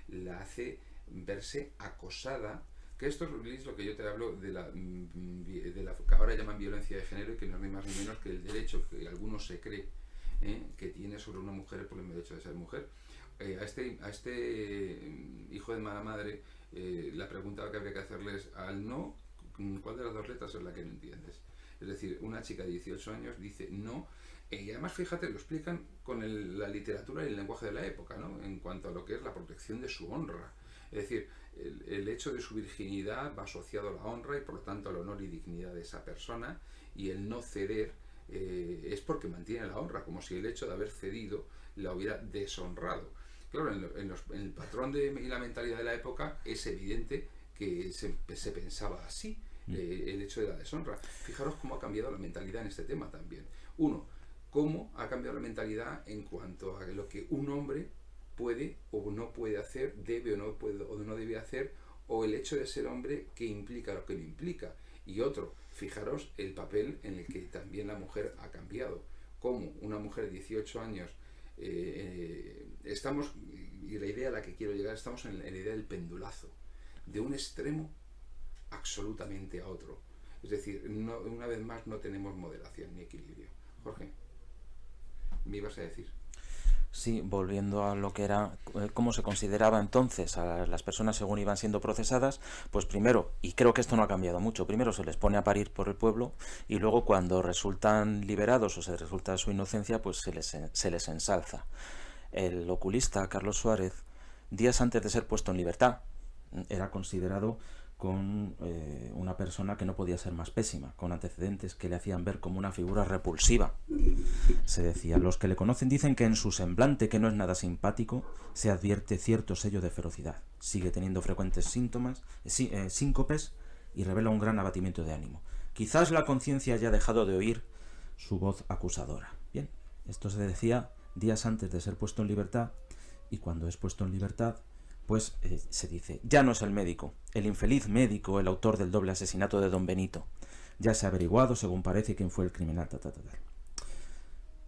la hace verse acosada, que esto es lo que yo te hablo de la que ahora llaman violencia de género y que no es ni más ni menos que el derecho que algunos se cree que tiene sobre una mujer por el mero hecho de ser mujer. A este hijo de mala madre, la pregunta que habría que hacerle es, al no, ¿cuál de las dos letras es la que no entiendes? Es decir, una chica de 18 años dice no, y además fíjate, lo explican con la literatura y el lenguaje de la época, ¿no? En cuanto a lo que es la protección de su honra. Es decir, el hecho de su virginidad va asociado a la honra y por lo tanto al honor y dignidad de esa persona, y el no ceder es porque mantiene la honra, como si el hecho de haber cedido la hubiera deshonrado. Claro, en el patrón y la mentalidad de la época es evidente que se pensaba así, el hecho de la deshonra. Fijaros cómo ha cambiado la mentalidad en este tema también. Uno, cómo ha cambiado la mentalidad en cuanto a lo que un hombre puede o no puede hacer, debe o no puede o no debe hacer, o el hecho de ser hombre que implica lo que no implica. Y otro, fijaros el papel en el que también la mujer ha cambiado. Como una mujer de 18 años, estamos, y la idea a la que quiero llegar, estamos en la idea del pendulazo, de un extremo absolutamente a otro. Es decir, una vez más no tenemos moderación ni equilibrio. Jorge, ¿me ibas a decir? Sí, volviendo a lo que era, cómo se consideraba entonces a las personas según iban siendo procesadas, pues primero, y creo que esto no ha cambiado mucho, primero se les pone a parir por el pueblo y luego cuando resultan liberados o se resulta su inocencia, pues se les ensalza. El oculista Carlos Suárez, días antes de ser puesto en libertad, era considerado con una persona que no podía ser más pésima, con antecedentes que le hacían ver como una figura repulsiva. Se decía, los que le conocen dicen que en su semblante, que no es nada simpático, se advierte cierto sello de ferocidad. Sigue teniendo frecuentes síncopes y revela un gran abatimiento de ánimo. Quizás la conciencia haya dejado de oír su voz acusadora. Bien, esto se decía días antes de ser puesto en libertad, y cuando es puesto en libertad, pues se dice, ya no es el médico, el infeliz médico, el autor del doble asesinato de don Benito. Ya se ha averiguado, según parece, quién fue el criminal.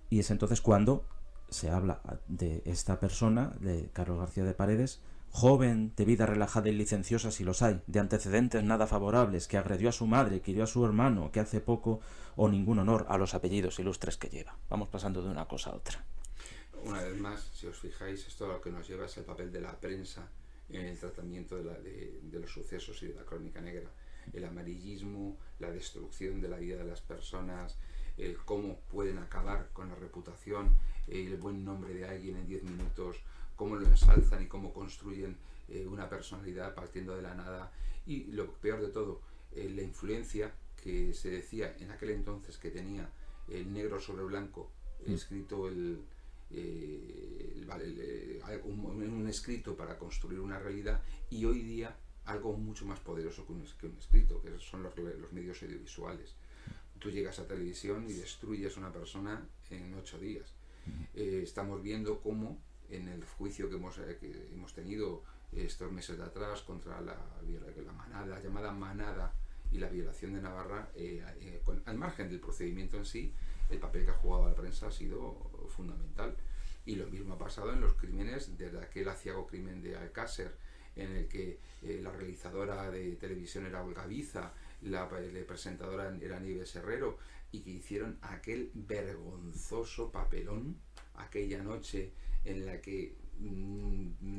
Y es entonces cuando se habla de esta persona, de Carlos García de Paredes, joven, de vida relajada y licenciosa si los hay, de antecedentes nada favorables, que agredió a su madre, que hirió a su hermano, que hace poco o ningún honor a los apellidos ilustres que lleva. Vamos pasando de una cosa a otra. Una vez más, si os fijáis, esto lo que nos lleva es el papel de la prensa en el tratamiento de los sucesos y de la crónica negra. El amarillismo, la destrucción de la vida de las personas, el cómo pueden acabar con la reputación, el buen nombre de alguien en 10 minutos, cómo lo ensalzan y cómo construyen una personalidad partiendo de la nada. Y lo peor de todo, la influencia que se decía en aquel entonces que tenía el negro sobre blanco, escrito un escrito para construir una realidad, y hoy día algo mucho más poderoso que un escrito, que son los medios audiovisuales. Tú llegas a televisión y destruyes a una persona en 8 días. Estamos viendo cómo en el juicio que hemos tenido estos meses de atrás contra la llamada manada y la violación de Navarra, al margen del procedimiento en sí, el papel que ha jugado la prensa ha sido fundamental. Y lo mismo ha pasado en los crímenes, desde aquel aciago crimen de Alcácer, en el que la realizadora de televisión era Olga Biza, la presentadora era Nieves Herrero, y que hicieron aquel vergonzoso papelón aquella noche en la que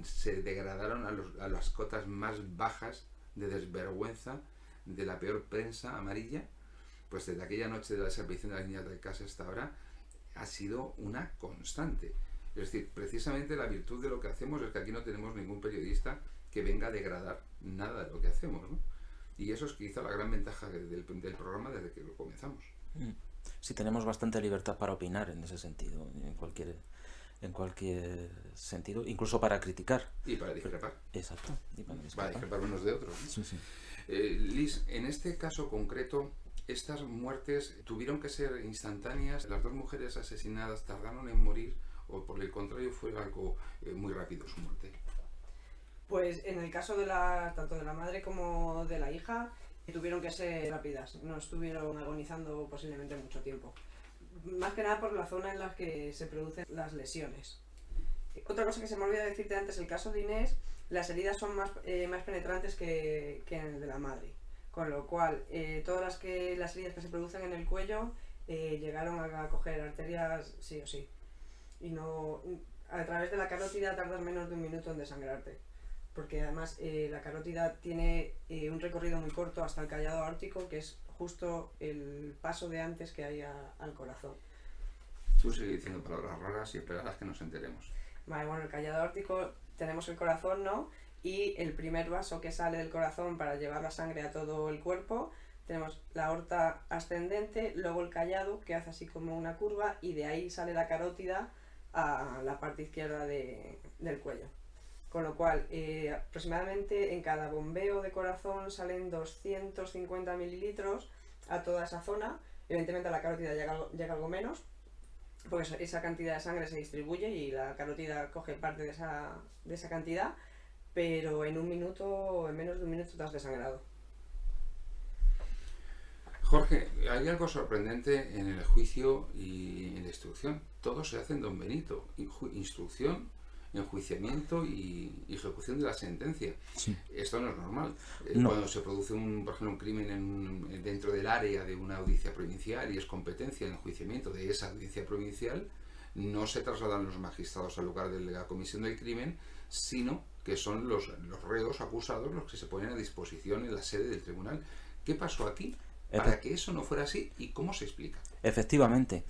se degradaron a las cotas más bajas de desvergüenza de la peor prensa amarilla, pues desde aquella noche de la desaparición de las niñas de casa hasta ahora ha sido una constante. Es decir, precisamente la virtud de lo que hacemos es que aquí no tenemos ningún periodista que venga a degradar nada de lo que hacemos, ¿no? Y eso es quizá la gran ventaja del programa desde que lo comenzamos. Sí, tenemos bastante libertad para opinar en ese sentido, en cualquier sentido, incluso para criticar. Y para discrepar. Exacto. Y para discrepar unos de otros, ¿no? Sí, sí. Liz, en este caso concreto, estas muertes tuvieron que ser instantáneas. Las dos mujeres asesinadas tardaron en morir, o por el contrario fue algo muy rápido su muerte. Pues en el caso de tanto de la madre como de la hija, tuvieron que ser rápidas, no estuvieron agonizando posiblemente mucho tiempo. Más que nada por la zona en la que se producen las lesiones. Otra cosa que se me olvidó decirte antes, el caso de Inés, las heridas son más penetrantes que en el de la madre. Con lo cual, todas las heridas que se producen en el cuello llegaron a coger arterias sí o sí. Y no, a través de la carótida tardas menos de 1 minuto en desangrarte. Porque además la carótida tiene un recorrido muy corto hasta el callado aórtico, que es justo el paso de antes que hay al corazón. Tú sigues diciendo palabras raras y esperarás que nos enteremos. Vale, bueno, el callado aórtico tenemos el corazón, ¿no? Y el primer vaso que sale del corazón para llevar la sangre a todo el cuerpo, tenemos la aorta ascendente, luego el callado que hace así como una curva y de ahí sale la carótida a la parte izquierda del cuello. Con lo cual, aproximadamente en cada bombeo de corazón salen 250 mililitros a toda esa zona. Evidentemente a la carótida llega algo menos, porque esa cantidad de sangre se distribuye y la carótida coge parte de esa cantidad, pero en 1 minuto o en menos de 1 minuto te has desangrado. Jorge, hay algo sorprendente en el juicio y en la instrucción. Todo se hace en Don Benito. Instrucción, enjuiciamiento y ejecución de la sentencia. Sí. Esto no es normal. No. Cuando se produce por ejemplo, un crimen dentro del área de una audiencia provincial y es competencia el enjuiciamiento de esa audiencia provincial, no se trasladan los magistrados al lugar de la comisión del crimen, sino que son los reos acusados los que se ponen a disposición en la sede del tribunal. ¿Qué pasó aquí para que eso no fuera así y cómo se explica? Efectivamente.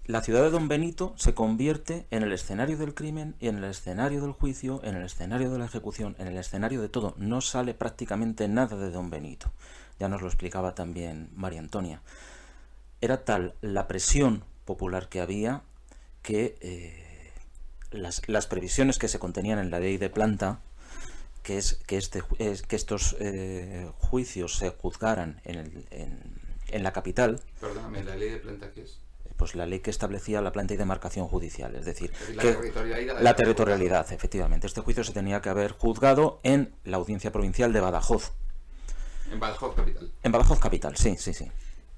La ciudad de Don Benito se convierte en el escenario del crimen y en el escenario del juicio, en el escenario de la ejecución, en el escenario de todo. No sale prácticamente nada de Don Benito. Ya nos lo explicaba también María Antonia. Era tal la presión popular que había que las previsiones que se contenían en la ley de planta, que estos juicios se juzgaran en la capital. Perdóname, ¿la ley de planta qué es? Pues la ley que establecía la planta y demarcación judicial, es decir, la territorialidad, efectivamente. Este juicio se tenía que haber juzgado en la audiencia provincial de Badajoz. En Badajoz capital. En Badajoz capital, sí.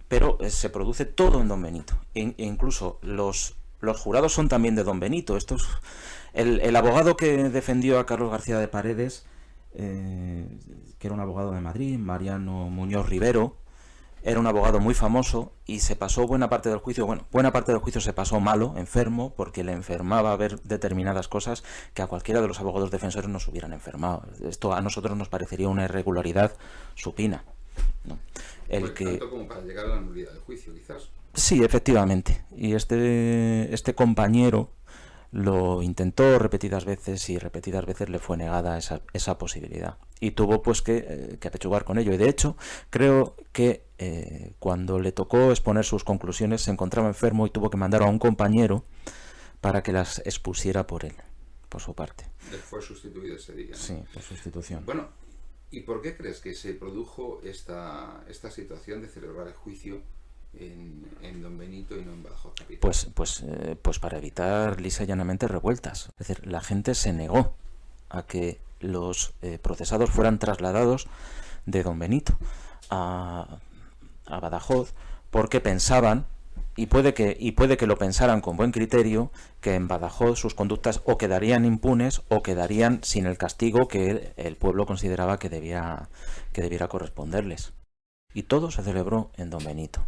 Pero se produce todo en Don Benito. E incluso los jurados son también de Don Benito. El abogado que defendió a Carlos García de Paredes, que era un abogado de Madrid, Mariano Muñoz Rivero, era un abogado muy famoso y se pasó buena parte del juicio, se pasó malo, enfermo, porque le enfermaba ver determinadas cosas que a cualquiera de los abogados defensores nos hubieran enfermado. Esto a nosotros nos parecería una irregularidad supina, ¿no? Tanto como para llegar a la nulidad del juicio, quizás. Sí, efectivamente. Y este compañero lo intentó repetidas veces y repetidas veces le fue negada esa posibilidad. Y tuvo pues que apechugar con ello. Y de hecho, creo que cuando le tocó exponer sus conclusiones se encontraba enfermo y tuvo que mandar a un compañero para que las expusiera por él, por su parte. Fue sustituido ese día, ¿no? Sí, por sustitución. Bueno, ¿y por qué crees que se produjo esta situación de celebrar el juicio en Don Benito y no en Badajoz capital? Pues para evitar lisa y llanamente revueltas. Es decir, la gente se negó a que los procesados fueran trasladados de Don Benito a Badajoz, porque pensaban, y puede que lo pensaran con buen criterio, que en Badajoz sus conductas o quedarían impunes o quedarían sin el castigo que el pueblo consideraba que debiera corresponderles. Y todo se celebró en Don Benito.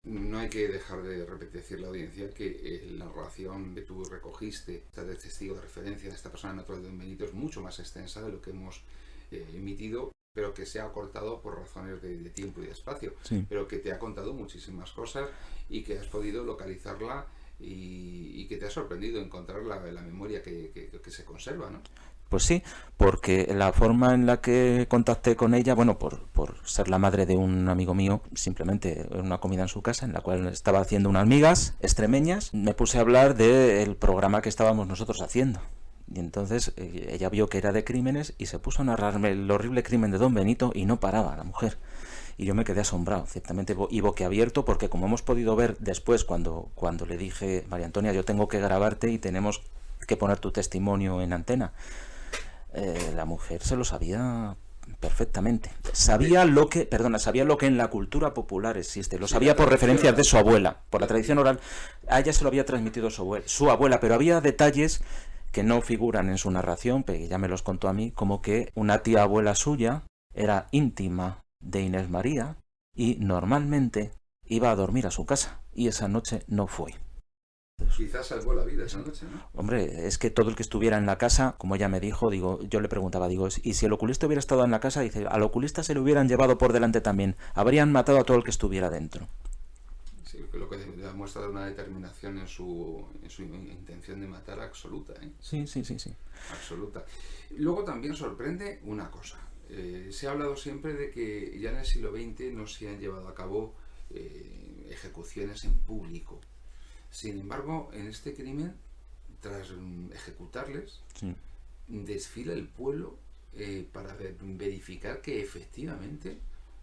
No hay que dejar de repetir la audiencia que la narración que tú recogiste, de testigo de referencia de esta persona natural de Don Benito, es mucho más extensa de lo que hemos emitido. pero que se ha cortado por razones de tiempo y de espacio, sí. Pero que te ha contado muchísimas cosas y que has podido localizarla y que te ha sorprendido encontrar la memoria que se conserva, ¿no? Pues sí, porque la forma en la que contacté con ella, bueno, por ser la madre de un amigo mío, simplemente en una comida en su casa, en la cual estaba haciendo unas migas extremeñas, me puse a hablar del programa que estábamos nosotros haciendo. Y entonces ella vio que era de crímenes y se puso a narrarme el horrible crimen de Don Benito y no paraba la mujer. Y yo me quedé asombrado, ciertamente, y boquiabierto, porque como hemos podido ver después cuando le dije, María Antonia, yo tengo que grabarte y tenemos que poner tu testimonio en antena, la mujer se lo sabía perfectamente. Sabía lo que en la cultura popular existe, lo sabía por referencias de su abuela, por la tradición oral. A ella se lo había transmitido su abuela, pero había detalles que no figuran en su narración, pero ya me los contó a mí, como que una tía abuela suya era íntima de Inés María y normalmente iba a dormir a su casa, y esa noche no fue. Quizás salvó la vida esa noche, ¿no? Hombre, es que todo el que estuviera en la casa, como ella me dijo, yo le preguntaba, y si el oculista hubiera estado en la casa, dice, al oculista se lo hubieran llevado por delante también, habrían matado a todo el que estuviera dentro. Sí, lo que demuestra una determinación en su intención de matar absoluta, ¿eh? Sí. Absoluta. Luego también sorprende una cosa. Se ha hablado siempre de que ya en el siglo XX no se han llevado a cabo ejecuciones en público. Sin embargo, en este crimen, tras ejecutarles, sí, desfila el pueblo para verificar que efectivamente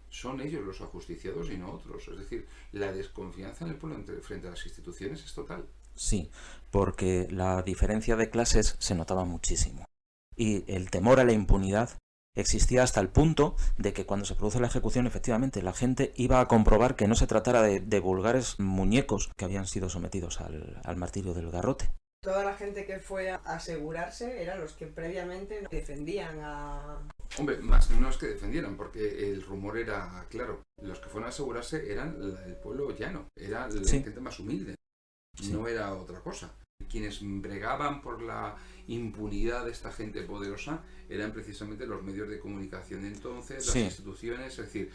son ellos los ajusticiados y no otros. Es decir, la desconfianza en el pueblo frente a las instituciones es total. Sí, porque la diferencia de clases se notaba muchísimo. Y el temor a la impunidad existía hasta el punto de que cuando se produce la ejecución, efectivamente, la gente iba a comprobar que no se tratara de vulgares muñecos que habían sido sometidos al martirio del garrote. Toda la gente que fue a asegurarse eran los que previamente defendían a... Hombre, más no es que defendieran, porque el rumor era claro. Los que fueron a asegurarse eran el pueblo llano, era la gente más humilde, no era otra cosa. Quienes bregaban por la impunidad de esta gente poderosa eran precisamente los medios de comunicación de entonces, las instituciones, es decir,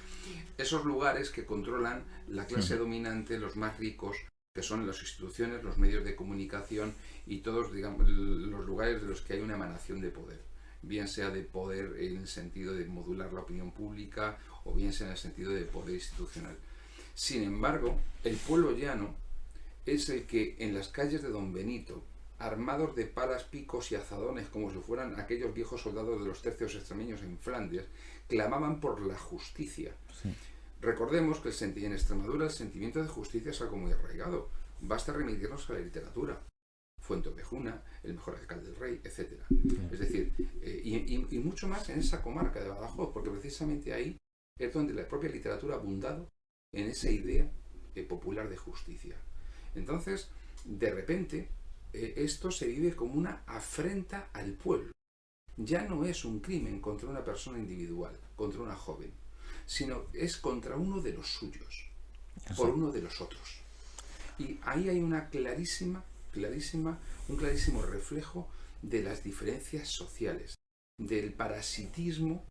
esos lugares que controlan la clase dominante, los más ricos, que son las instituciones, los medios de comunicación y todos, digamos, los lugares de los que hay una emanación de poder, bien sea de poder en el sentido de modular la opinión pública o bien sea en el sentido de poder institucional. Sin embargo, el pueblo llano es el que en las calles de Don Benito, armados de palas, picos y azadones como si fueran aquellos viejos soldados de los tercios extremeños en Flandes, clamaban por la justicia. Sí. Recordemos que en Extremadura el sentimiento de justicia es algo muy arraigado. Basta remitirnos a la literatura. Fuenteovejuna, El mejor alcalde del rey, etc. Es decir, y mucho más en esa comarca de Badajoz, porque precisamente ahí es donde la propia literatura ha abundado en esa idea popular de justicia. Entonces, de repente, esto se vive como una afrenta al pueblo. Ya no es un crimen contra una persona individual, contra una joven, sino es contra uno de los suyos, por uno de los otros. Y ahí hay un clarísimo reflejo de las diferencias sociales, del parasitismo,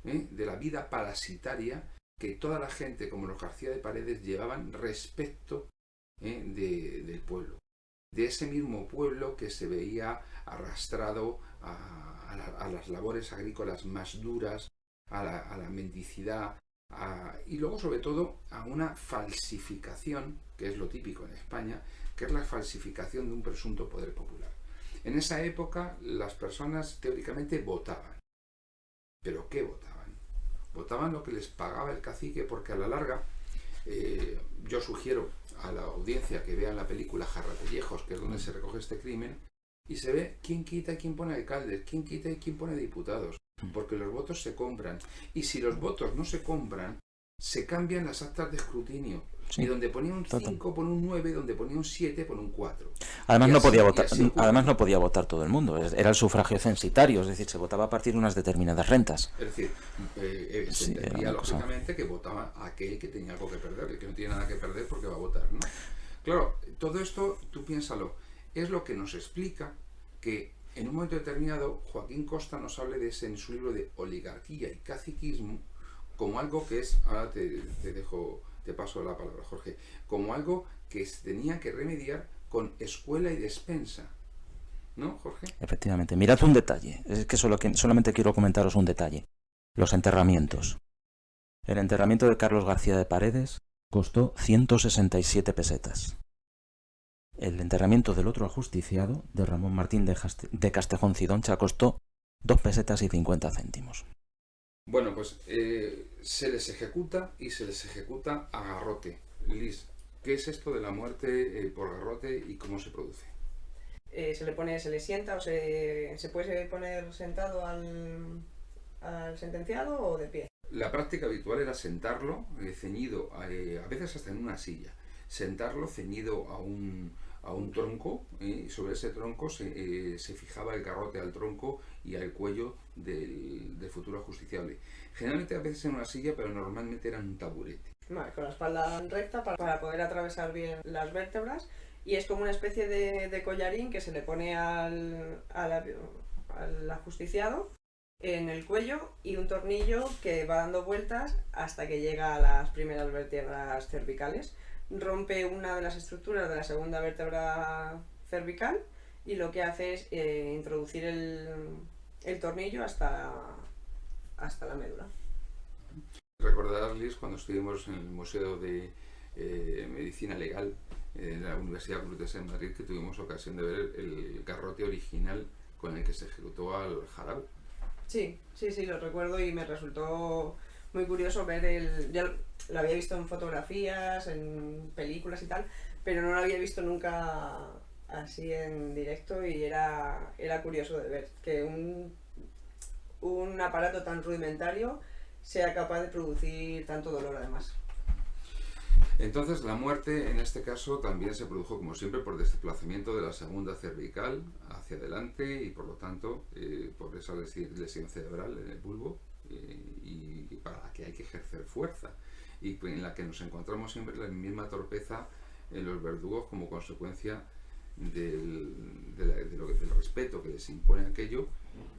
de la vida parasitaria que toda la gente, como los García de Paredes, llevaban respecto del pueblo, de ese mismo pueblo que se veía arrastrado a las labores agrícolas más duras, a la mendicidad, y luego sobre todo a una falsificación, que es lo típico en España, que es la falsificación de un presunto poder popular. En esa época las personas teóricamente votaban. ¿Pero qué votaban? Votaban lo que les pagaba el cacique, porque a la larga, yo sugiero a la audiencia que vean la película Jarrapellejos, que es donde se recoge este crimen, y se ve quién quita y quién pone alcaldes, quién quita y quién pone diputados, porque los votos se compran, y si los votos no se compran, se cambian las actas de escrutinio, y donde ponía un 5 pone un 9, donde ponía un 7 pone un 4. Además no podía votar todo el mundo, era el sufragio censitario, es decir, se votaba a partir de unas determinadas rentas. Es decir, se entendía lógicamente que votaba aquel que tenía algo que perder, el que no tiene nada que perder porque va a votar, ¿no? Claro, todo esto, tú piénsalo, es lo que nos explica que en un momento determinado, Joaquín Costa nos habla de ese en su libro de Oligarquía y Caciquismo como algo que es, ahora te paso la palabra, Jorge, como algo que se tenía que remediar con escuela y despensa. ¿No, Jorge? Efectivamente. Mirad un detalle. Es que solamente quiero comentaros un detalle. Los enterramientos. El enterramiento de Carlos García de Paredes costó 167 pesetas. El enterramiento del otro ajusticiado, de Ramón Martín de Castejón Cidoncha, costó 2 pesetas y 50 céntimos. Bueno, pues se les ejecuta y se les ejecuta a garrote. Liz, ¿qué es esto de la muerte por garrote y cómo se produce? Se le sienta o se puede poner sentado al sentenciado o de pie. La práctica habitual era sentarlo ceñido, a veces hasta en una silla, sentarlo ceñido a un tronco, y sobre ese tronco se fijaba el garrote al tronco y al cuello del futuro ajusticiable. Generalmente a veces en una silla, pero normalmente era en un taburete. Vale, con la espalda recta para poder atravesar bien las vértebras. Y es como una especie de collarín que se le pone al ajusticiado en el cuello y un tornillo que va dando vueltas hasta que llega a las primeras vértebras cervicales. Rompe una de las estructuras de la segunda vértebra cervical y lo que hace es introducir el tornillo hasta la médula. Recordarles cuando estuvimos en el Museo de Medicina Legal en la Universidad Complutense de Madrid, que tuvimos ocasión de ver el garrote original con el que se ejecutó al Jarabo. Sí, lo recuerdo y me resultó muy curioso ver ya lo había visto en fotografías, en películas y tal, pero no lo había visto nunca así en directo y era curioso de ver que un aparato tan rudimentario sea capaz de producir tanto dolor además. Entonces la muerte en este caso también se produjo como siempre por desplazamiento de la segunda cervical hacia adelante y por lo tanto por esa lesión cerebral en el bulbo y para la que hay que ejercer fuerza y en la que nos encontramos siempre la misma torpeza en los verdugos como consecuencia del respeto que les impone aquello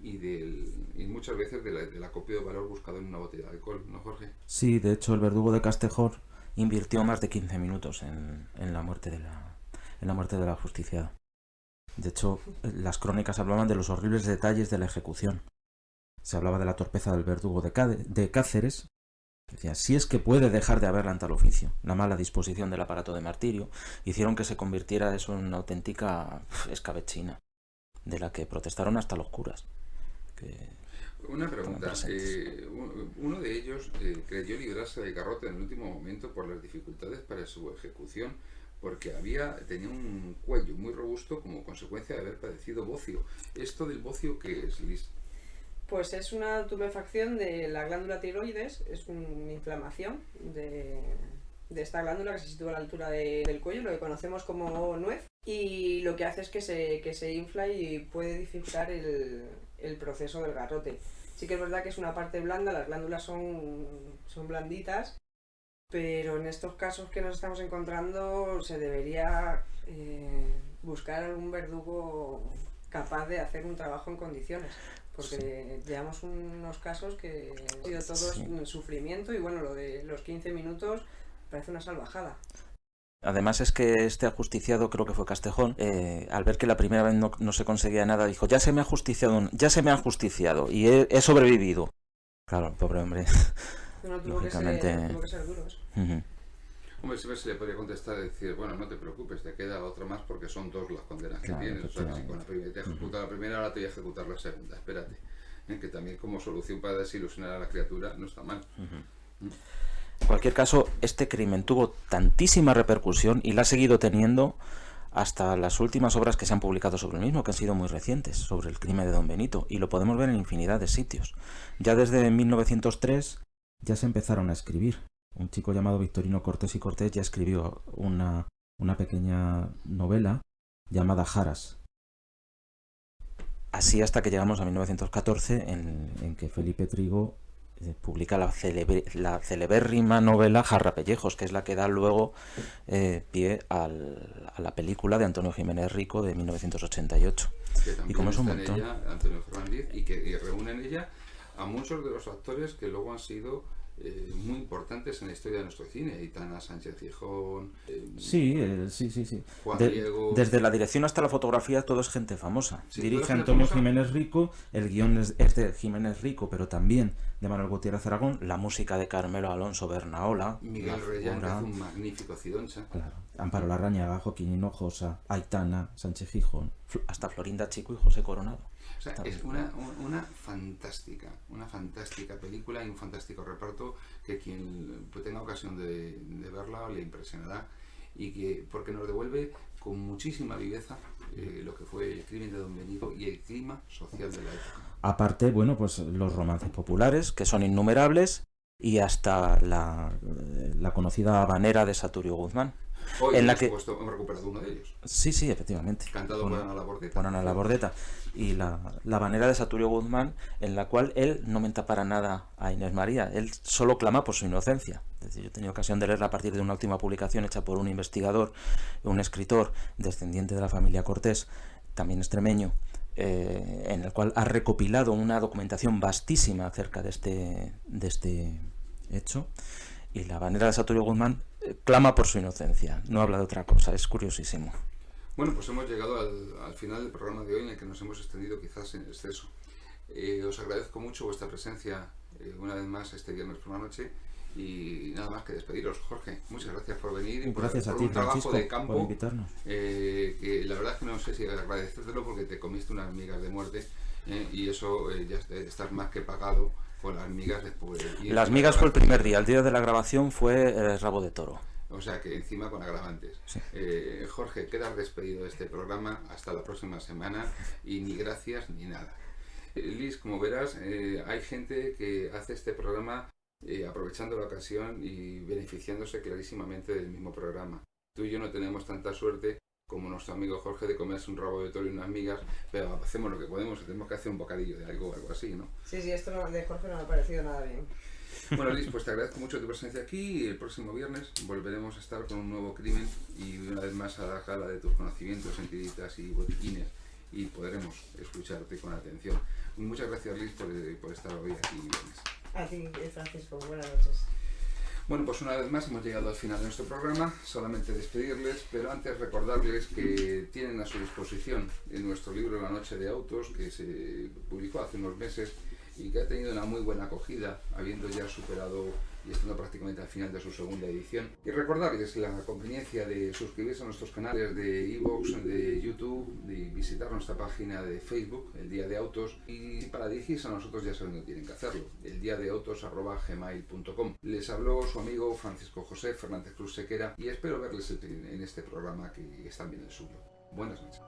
y muchas veces del acopio de valor buscado en una botella de alcohol, ¿no, Jorge? Sí, de hecho el verdugo de Castejón invirtió más de 15 minutos en la muerte del ajusticiado. De hecho, las crónicas hablaban de los horribles detalles de la ejecución. Se hablaba de la torpeza del verdugo de Cáceres, que decía, si es que puede dejar de haberla en tal oficio. La mala disposición del aparato de martirio hicieron que se convirtiera eso en una auténtica escabechina, de la que protestaron hasta los curas. Una pregunta, uno de ellos creyó librarse del garrote en el último momento por las dificultades para su ejecución, porque tenía un cuello muy robusto como consecuencia de haber padecido bocio. ¿Esto del bocio qué es, Liz? Pues es una tumefacción de la glándula tiroides, es una inflamación de esta glándula que se sitúa a la altura del cuello, lo que conocemos como nuez, y lo que hace es que se infla y puede dificultar el proceso del garrote. Sí que es verdad que es una parte blanda, las glándulas son blanditas, pero en estos casos que nos estamos encontrando se debería buscar algún verdugo capaz de hacer un trabajo en condiciones, porque llevamos unos casos que han sido todos sufrimiento y bueno, lo de los 15 minutos parece una salvajada. Además es que este ajusticiado, creo que fue Castejón, al ver que la primera vez no se conseguía nada, dijo, ya se me ha ajusticiado y he sobrevivido. Claro, pobre hombre. No, tuvo que ser duro eso. Hombre, siempre se le podría contestar y decir, bueno, no te preocupes, te queda otra más porque son dos las condenas que tienes. O sea, que si con la primera te ejecuta la primera, ahora te voy a ejecutar la segunda. Espérate. Que también como solución para desilusionar a la criatura no está mal. En cualquier caso, este crimen tuvo tantísima repercusión y la ha seguido teniendo hasta las últimas obras que se han publicado sobre el mismo, que han sido muy recientes, sobre el crimen de Don Benito, y lo podemos ver en infinidad de sitios. Ya desde 1903 ya se empezaron a escribir. Un chico llamado Victorino Cortés y Cortés ya escribió una pequeña novela llamada Jaras. Así hasta que llegamos a 1914, en que Felipe Trigo publica la celebérrima novela Jarrapellejos, que es la que da luego pie al la película de Antonio Jiménez Rico de 1988. Y como es un montón. Ella, Antonio Fernández, y reúne en ella a muchos de los actores que luego han sido muy importantes en la historia de nuestro cine. Aitana Sánchez Gijón, sí. Juan Diego. Desde la dirección hasta la fotografía todo es gente famosa. Sí, dirige Antonio Jiménez Rico, el guión es de Jiménez Rico, pero también de Manuel Gutiérrez Aragón, la música de Carmelo Alonso Bernaola, Miguel Reyán, que hace un magnífico Cidoncha. Claro. Amparo Larrañaga, Joaquín Hinojosa, Aitana Sánchez Gijón, hasta Florinda Chico y José Coronado. O sea, es una fantástica película y un fantástico reparto que quien tenga ocasión de verla le impresionará, y que porque nos devuelve con muchísima viveza lo que fue el crimen de Don Benito y el clima social de la época. Aparte, bueno, pues los romances populares, que son innumerables, y hasta la conocida habanera de Saturio Guzmán. Hoy en la que hemos recuperado uno de ellos. Sí, efectivamente. Cantado por Ana Labordeta. Por Ana Labordeta. Y la habanera de Saturio Guzmán, en la cual él no menta para nada a Inés María, él solo clama por su inocencia. Es decir, yo he tenido ocasión de leerla a partir de una última publicación hecha por un investigador, un escritor descendiente de la familia Cortés, también extremeño, en el cual ha recopilado una documentación vastísima acerca de este hecho. Y la habanera de Saturio Guzmán clama por su inocencia, no habla de otra cosa, es curiosísimo. Bueno, pues hemos llegado al final del programa de hoy, en el que nos hemos extendido quizás en exceso. Os agradezco mucho vuestra presencia una vez más este viernes por la noche, y nada más que despediros. Jorge, muchas gracias por venir y por un trabajo de campo, por invitarnos. Que la verdad es que no sé si agradecértelo, porque te comiste unas migas de muerte, y eso ya estás más que pagado con las migas después. Las migas fue el primer día, el día de la grabación fue rabo de toro. O sea que encima con agravantes. Sí. Jorge, quedas despedido de este programa hasta la próxima semana, y ni gracias ni nada. Liz, como verás, hay gente que hace este programa aprovechando la ocasión y beneficiándose clarísimamente del mismo programa. Tú y yo no tenemos tanta suerte como nuestro amigo Jorge de comerse un rabo de toro y unas migas, pero hacemos lo que podemos, tenemos que hacer un bocadillo de algo así, ¿no? Sí, esto de Jorge no me ha parecido nada bien. Bueno, Liz, pues te agradezco mucho tu presencia aquí, y el próximo viernes volveremos a estar con un nuevo crimen, y una vez más a la gala de tus conocimientos en tiritas y botiquines, y podremos escucharte con atención. Muchas gracias, Liz, por estar hoy aquí viernes. A ti, Francisco, buenas noches. Bueno, pues una vez más hemos llegado al final de nuestro programa. Solamente despedirles, pero antes recordarles que tienen a su disposición en nuestro libro La Noche de Autos, que se publicó hace unos meses y que ha tenido una muy buena acogida, habiendo ya superado y estando prácticamente al final de su segunda edición. Y recordarles la conveniencia de suscribirse a nuestros canales de iVoox, de YouTube, de visitar nuestra página de Facebook, El Día de Autos, y para dirigirse a nosotros ya saben dónde tienen que hacerlo, eldiadeautos@gmail.com. Les habló su amigo Francisco José Fernández Cruz Sequera, y espero verles en este programa, que es también el suyo. Buenas noches.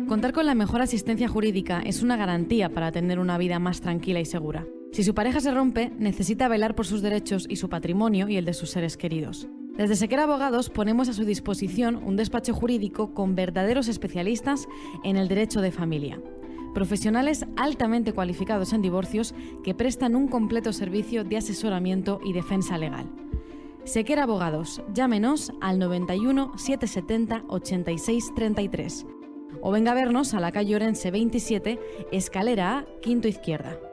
Contar con la mejor asistencia jurídica es una garantía para tener una vida más tranquila y segura. Si su pareja se rompe, necesita velar por sus derechos y su patrimonio y el de sus seres queridos. Desde Sequera Abogados ponemos a su disposición un despacho jurídico con verdaderos especialistas en el derecho de familia. Profesionales altamente cualificados en divorcios que prestan un completo servicio de asesoramiento y defensa legal. Sequera Abogados, llámenos al 91 770 86 33 O venga a vernos a la calle Orense 27, escalera A, quinto izquierda.